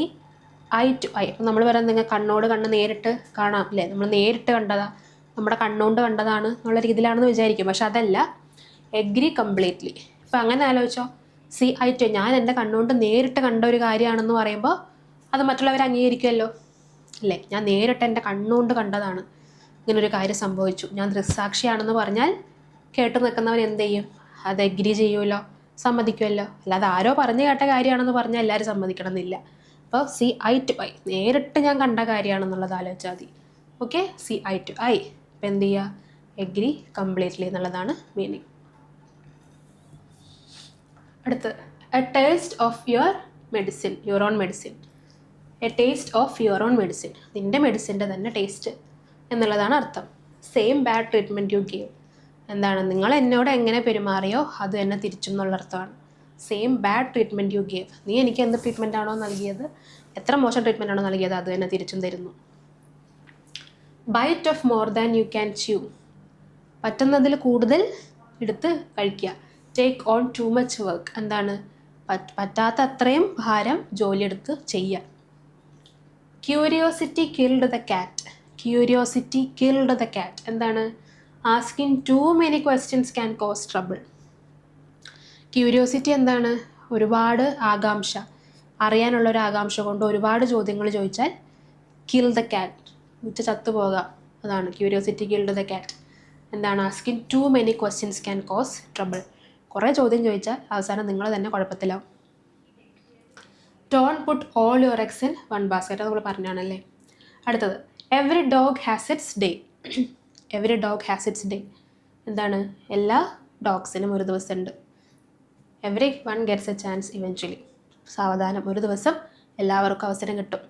eye to eye. അപ്പം നമ്മൾ പറയുന്നത് നിങ്ങൾ കണ്ണോട് കണ്ണ് നേരിട്ട് കാണാം അല്ലേ, നമ്മൾ നേരിട്ട് കണ്ടതാ, നമ്മുടെ കണ്ണുകൊണ്ട് കണ്ടതാണ് എന്നുള്ള രീതിയിലാണെന്ന് വിചാരിക്കും. പക്ഷെ അതല്ല, എഗ്രി കംപ്ലീറ്റ്ലി. ഇപ്പം അങ്ങനെ ആലോചിച്ചോ. സീ ഐ ടു, ഞാൻ എൻ്റെ കണ്ണുകൊണ്ട് നേരിട്ട് കണ്ട ഒരു കാര്യമാണെന്ന് പറയുമ്പോൾ അത് മറ്റുള്ളവർ അംഗീകരിക്കുമല്ലോ അല്ലേ. ഞാൻ നേരിട്ട് എൻ്റെ കണ്ണുകൊണ്ട് കണ്ടതാണ്, ഇങ്ങനൊരു കാര്യം സംഭവിച്ചു, ഞാൻ ദൃക്സാക്ഷിയാണെന്ന് പറഞ്ഞാൽ കേട്ട് നിൽക്കുന്നവൻ എന്ത് ചെയ്യും? അത് എഗ്രി ചെയ്യുമല്ലോ, സമ്മതിക്കുമല്ലോ. അല്ലാതെ ആരോ പറഞ്ഞു കേട്ട കാര്യമാണെന്ന് പറഞ്ഞാൽ എല്ലാവരും സമ്മതിക്കണം എന്നില്ല. അപ്പോൾ സി ഐ ടു ഐ, നേരിട്ട് ഞാൻ കണ്ട കാര്യമാണെന്നുള്ളത് ആലോചിച്ചാൽ മതി. Okay, see eye to eye. ഇപ്പം എന്ത് ചെയ്യുക? എഗ്രി കംപ്ലീറ്റ്ലി എന്നുള്ളതാണ് മീനിങ്. അടുത്ത്, a taste of your medicine, your own medicine. A taste of your own medicine, നിൻ്റെ മെഡിസിൻ്റെ തന്നെ ടേസ്റ്റ് എന്നുള്ളതാണ് അർത്ഥം. Same bad treatment you gave, എന്താണ്? നിങ്ങൾ എന്നോട് എങ്ങനെ പെരുമാറിയോ അത് എന്നെ തിരിച്ചും എന്നുള്ള അർത്ഥമാണ്. Same bad treatment you gave, നീ എനിക്ക് എന്ത് ട്രീറ്റ്മെൻ്റ് ആണോ നൽകിയത്, എത്ര മോശം ട്രീറ്റ്മെൻ്റ് ആണോ നൽകിയത്, അത് തന്നെ തിരിച്ചും തരുന്നു. Bite off more than you can chew, പറ്റുന്നതിൽ കൂടുതൽ എടുത്ത് കഴിക്കുക. Take on too much work, എന്താണ്? പറ്റാത്ത അത്രയും ഭാരം ജോലിയെടുത്ത് ചെയ്യുക. Curiosity killed the cat. Curiosity killed the cat, എന്താണ്? Asking too many questions can cause trouble. Curiosity എന്താണ്? ഒരുപാട് ആകാംക്ഷ, അറിയാനുള്ളൊരു ആകാംക്ഷ കൊണ്ട് ഒരുപാട് ചോദ്യങ്ങൾ ചോദിച്ചാൽ കിൽ ദ കാറ്റ്, ചത്തുപോകാം. അതാണ് ക്യൂരിയോസിറ്റി കിൽഡ് ദ കാറ്റ്. എന്താണ്? Asking too many questions can cause trouble. കുറേ ചോദ്യം ചോദിച്ചാൽ അവസാനം നിങ്ങൾ തന്നെ കുഴപ്പത്തിലാവും. Don't put all your eggs in one basket, നമ്മൾ പറഞ്ഞാണല്ലേ. അടുത്തത്, every dog has its day. Every dog has its day, എന്താണ്? എല്ലാ ഡോഗ്സിനും ഒരു ദിവസമുണ്ട്. Everyone gets a chance eventually, സാവധാനം ഒരു ദിവസം എല്ലാവർക്കും അവസരം കിട്ടും.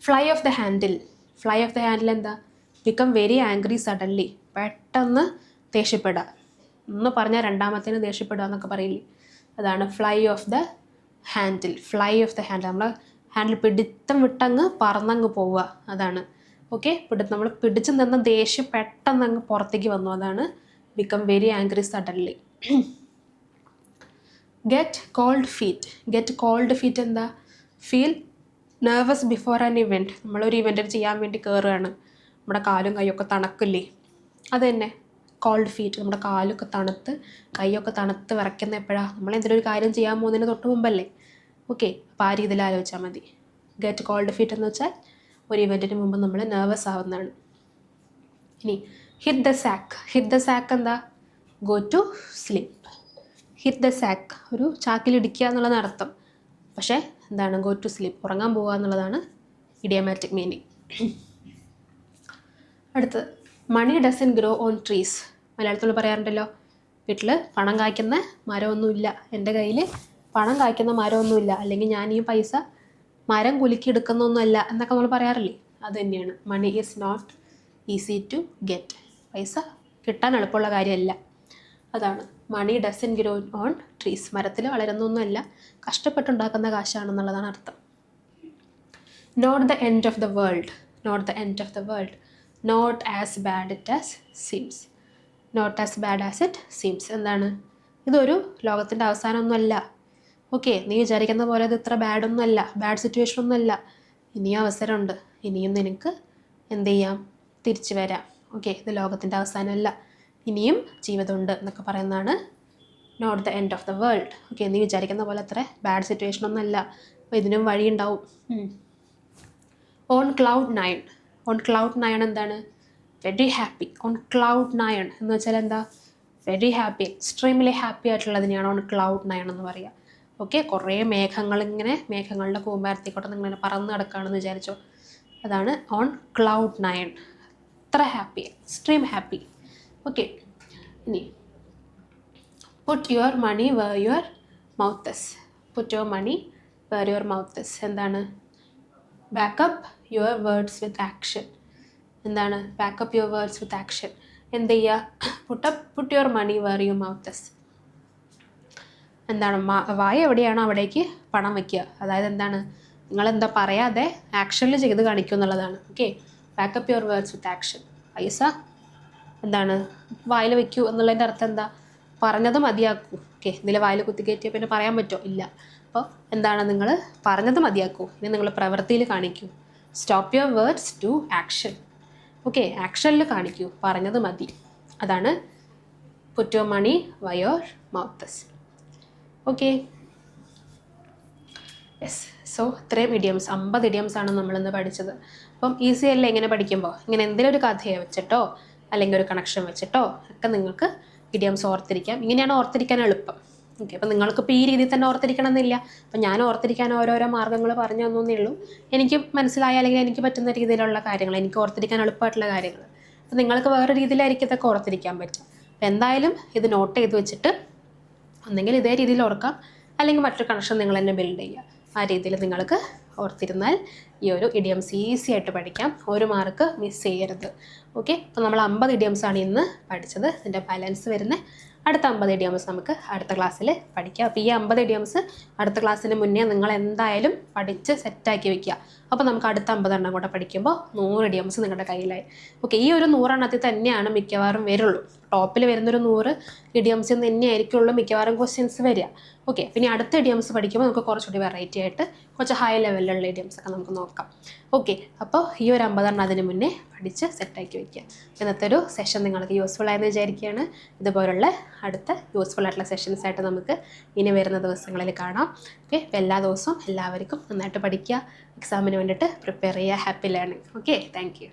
Fly off the handle. Fly off the handle എന്താ? ബിക്കം വെരി ആംഗ്രി സഡൻലി, പെട്ടെന്ന് ദേഷ്യപ്പെടുക. ഒന്ന് പറഞ്ഞാൽ രണ്ടാമത്തേന് ദേഷ്യപ്പെടുക എന്നൊക്കെ പറയില്ലേ, അതാണ് fly off the handle. Fly off the handle, നമ്മൾ ഹാൻഡിൽ പിടുത്തം വിട്ടങ്ങ് പറന്നങ്ങ് പോവുക, അതാണ്. ഓക്കെ, നമ്മൾ പിടിച്ചു നിന്ന ദേഷ്യം പെട്ടെന്ന് അങ്ങ് പുറത്തേക്ക് വന്നു, അതാണ് become very angry suddenly. Get cold feet. Get cold feet എന്താ? Feel nervous before an event. നമ്മളൊരു ഇവൻ്റ് ചെയ്യാൻ വേണ്ടി കയറുകയാണ്, നമ്മുടെ കാലും കൈയൊക്കെ തണുക്കില്ലേ, അത് തന്നെ കോൾഡ് ഫീറ്റ്. നമ്മുടെ കാലൊക്കെ തണുത്ത് കൈയൊക്കെ തണുത്ത് വിറയ്ക്കുന്ന എപ്പോഴാണ്? നമ്മൾ എന്തെങ്കിലും ഒരു കാര്യം ചെയ്യാൻ പോകുന്നതിന് തൊട്ട് മുമ്പല്ലേ. ഓക്കെ, അപ്പോൾ ആ രീതിയിൽ ആലോചിച്ചാൽ മതി. ഗെറ്റ് കോൾഡ് ഫീറ്റ് എന്ന് വെച്ചാൽ ഒരു ഇവൻറ്റിന് മുമ്പ് നമ്മൾ നെർവസ് ആവുന്നതാണ്. ഇനി hit the sack. Hit the sack എന്താ? Go to sleep. Hit the sack, ഒരു ചാക്കിലിടിക്കുക എന്നുള്ളതാണ് അർത്ഥം. പക്ഷേ എന്താണ്? ഗോ ടു സ്ലീപ്പ്, ഉറങ്ങാൻ പോവുക എന്നുള്ളതാണ് ഇഡിയമാറ്റിക് മീനിങ്. അടുത്തത്, മണി ഡസൻ ഗ്രോ ഓൺ ട്രീസ്. മലയാളത്തിൽ പറയാറുണ്ടല്ലോ, വീട്ടിൽ പണം കായ്ക്കുന്ന മരമൊന്നുമില്ല, എൻ്റെ കയ്യിൽ പണം കായ്ക്കുന്ന മരമൊന്നുമില്ല, അല്ലെങ്കിൽ ഞാൻ ഈ പൈസ മരം കുലുക്കി എടുക്കുന്നൊന്നുമല്ല എന്നൊക്കെ നമ്മൾ പറയാറില്ലേ, അത് തന്നെയാണ്. Money is not easy to get, പൈസ കിട്ടാൻ എളുപ്പമുള്ള കാര്യമല്ല, അതാണ്. Money doesn't grow on trees, മരത്തിൽ വളരുന്നൊന്നുമല്ല, കഷ്ടപ്പെട്ടുണ്ടാക്കുന്ന കാശാണെന്നുള്ളതാണ് അർത്ഥം. Not the end of the world. Not the end of the world, not as bad it as seems. Not as bad as it seems, എന്താണ്? ഇതൊരു ലോകത്തിൻ്റെ അവസാനമൊന്നുമല്ല. ഓക്കെ, നീ വിചാരിക്കുന്ന പോലെ ഇത് ഇത്ര ബാഡൊന്നുമല്ല, ബാഡ് സിറ്റുവേഷൻ ഒന്നുമല്ല, ഇനിയും അവസരമുണ്ട്, ഇനിയും നിനക്ക് എന്ത് ചെയ്യാം? തിരിച്ചു വരാം. ഓക്കെ, ഇത് ലോകത്തിൻ്റെ അവസാനമല്ല, ഇനിയും ജീവിതമുണ്ട് എന്നൊക്കെ പറയുന്നതാണ് not the end of the world. Okay, നീ വിചാരിക്കുന്ന പോലെ അത്ര ബാഡ് സിറ്റുവേഷൻ ഒന്നുമല്ല, അപ്പോൾ ഇതിനും വഴിയുണ്ടാവും. On cloud nine. On cloud nine എന്താണ്? Very happy. On cloud nine എന്ന് വെച്ചാൽ എന്താ? വെരി ഹാപ്പി, എക്സ്ട്രീംലി ഹാപ്പി ആയിട്ടുള്ളതിനെയാണ് ഓൺ ക്ലൗഡ് നയൻ എന്ന് പറയുക. ഓക്കെ, കുറേ മേഘങ്ങളിങ്ങനെ മേഘങ്ങളുടെ കൂമ്പാരത്തേക്കോട്ടെ നിങ്ങളിങ്ങനെ പറന്ന് കിടക്കുകയാണെന്ന് വിചാരിച്ചോ, അതാണ് ഓൺ ക്ലൗഡ് നയൻ. അത്ര ഹാപ്പി, എക്സ്ട്രീം ഹാപ്പി. ഓക്കെ, ഇനി put your money where your mouth is. Put your money where your mouth is എന്താണ്? Back up your words with action. എന്താണ് back up your words with action? എന്ത് ചെയ്യുക? Put your money where your mouth is. എന്താണ്? വായ എവിടെയാണോ അവിടേക്ക് പണം വയ്ക്കുക. അതായത് എന്താണ്? നിങ്ങളെന്താ പറയാതെ ആക്ഷനിൽ ചെയ്ത് കാണിക്കുക എന്നുള്ളതാണ്. Okay, backup your words with action. പൈസ എന്താണ്? വായിൽ വയ്ക്കൂ എന്നുള്ളതിൻ്റെ അർത്ഥം എന്താ? പറഞ്ഞത് മതിയാക്കൂ. ഓക്കെ, ഇതിൽ വായിൽ കുത്തിക്കയറ്റിയാൽ പിന്നെ പറയാൻ പറ്റുമോ? ഇല്ല. അപ്പോൾ എന്താണ്? നിങ്ങൾ പറഞ്ഞത് മതിയാക്കൂ, ഇനി നിങ്ങൾ പ്രവൃത്തിയിൽ കാണിക്കൂ. Stop your words to action. Okay, ആക്ഷനിൽ കാണിക്കൂ, പറഞ്ഞത് മതി. അതാണ് put your money where your mouth is. Okay, yes. So ഇത്രയും ഇഡിയംസ്, 50 ഇഡിയംസാണ് നമ്മളിന്ന് പഠിച്ചത്. അപ്പം ഈസി അല്ലേ ഇങ്ങനെ പഠിക്കുമ്പോൾ? ഇങ്ങനെ എന്തെങ്കിലും ഒരു കഥയെ വെച്ചിട്ടോ അല്ലെങ്കിൽ ഒരു കണക്ഷൻ വെച്ചിട്ടോ ഒക്കെ നിങ്ങൾക്ക് ഇഡിയംസ് ഓർത്തിരിക്കാം. ഇങ്ങനെയാണ് ഓർത്തിരിക്കാൻ എളുപ്പം. ഓക്കെ, അപ്പം നിങ്ങൾക്കിപ്പോൾ ഈ രീതിയിൽ തന്നെ ഓർത്തിരിക്കണം എന്നില്ല. അപ്പം ഞാൻ ഓർത്തിരിക്കാൻ ഓരോരോ മാർഗ്ഗങ്ങൾ പറഞ്ഞു തന്നേ ഉള്ളൂ. എനിക്ക് മനസ്സിലായ അല്ലെങ്കിൽ എനിക്ക് പറ്റുന്ന രീതിയിലുള്ള കാര്യങ്ങൾ, എനിക്ക് ഓർത്തിരിക്കാൻ എളുപ്പമായിട്ടുള്ള കാര്യങ്ങൾ. അപ്പം നിങ്ങൾക്ക് വേറെ രീതിയിലായിരിക്കും ഇതൊക്കെ ഓർത്തിരിക്കാൻ പറ്റും. അപ്പം എന്തായാലും ഇത് നോട്ട് ചെയ്ത് വെച്ചിട്ട് ഒന്നെങ്കിൽ ഇതേ രീതിയിൽ ഓർക്കാം, അല്ലെങ്കിൽ മറ്റൊരു കണക്ഷൻ നിങ്ങൾ തന്നെ ബിൽഡ് ചെയ്യുക. ആ രീതിയിൽ നിങ്ങൾക്ക് ഓർത്തിരുന്നാൽ ഈ ഒരു ഇഡിയംസ് ഈസി ആയിട്ട് പഠിക്കാം. ഒരു മാർക്ക് മിസ് ചെയ്യരുത്. ഓക്കെ, അപ്പോൾ നമ്മൾ 50 ഇഡിയംസാണ് ഇന്ന് പഠിച്ചത്. ഇതിൻ്റെ ബാലൻസ് വരുന്ന അടുത്ത 50 ഇഡിയംസ് നമുക്ക് അടുത്ത ക്ലാസ്സിൽ പഠിക്കാം. അപ്പോൾ ഈ 50 ഇഡിയംസ് അടുത്ത ക്ലാസ്സിന് മുന്നേ നിങ്ങൾ എന്തായാലും പഠിച്ച് സെറ്റാക്കി വെക്കുക. അപ്പോൾ നമുക്ക് അടുത്ത 50 എണ്ണം കൂടെ പഠിക്കുമ്പോൾ 100 ഇഡിയംസ് നിങ്ങളുടെ കയ്യിലായി. ഓക്കെ, ഈ ഒരു 100 എണ്ണത്തിൽ തന്നെയാണ് മിക്കവാറും വരുള്ളൂ. ടോപ്പിൽ വരുന്നൊരു 100 ഇഡിയംസ് തന്നെയായിരിക്കുള്ളൂ മിക്കവാറും ക്വസ്റ്റ്യൻസ് വരിക. ഓക്കെ, പിന്നെ അടുത്ത ഇഡിയംസ് പഠിക്കുമ്പോൾ നമുക്ക് കുറച്ചുകൂടി വെറൈറ്റി ആയിട്ട് കുറച്ച് ഹൈ ലെവലിലുള്ള ഇഡിയംസ് ഒക്കെ നമുക്ക് നോക്കാം. ഓക്കെ, അപ്പോൾ ഈ ഒരു 50 എണ്ണം അതിന് മുന്നേ പഠിച്ച് സെറ്റാക്കി വയ്ക്കുക. ഇന്നത്തെ ഒരു സെഷൻ നിങ്ങൾക്ക് യൂസ്ഫുൾ ആയെന്ന് വിചാരിക്കുകയാണ്. ഇതുപോലുള്ള അടുത്ത യൂസ്ഫുൾ ആയിട്ടുള്ള സെഷൻസ് ആയിട്ട് നമുക്ക് ഇനി വരുന്ന ദിവസങ്ങളിൽ കാണാം. ഓക്കെ, അപ്പോൾ എല്ലാ ദിവസവും എല്ലാവർക്കും നന്നായിട്ട് പഠിക്കുക, എക്സാമിന് വേണ്ടിയിട്ട് പ്രിപ്പയർ ചെയ്യുക. Happy learning. Okay, thank you.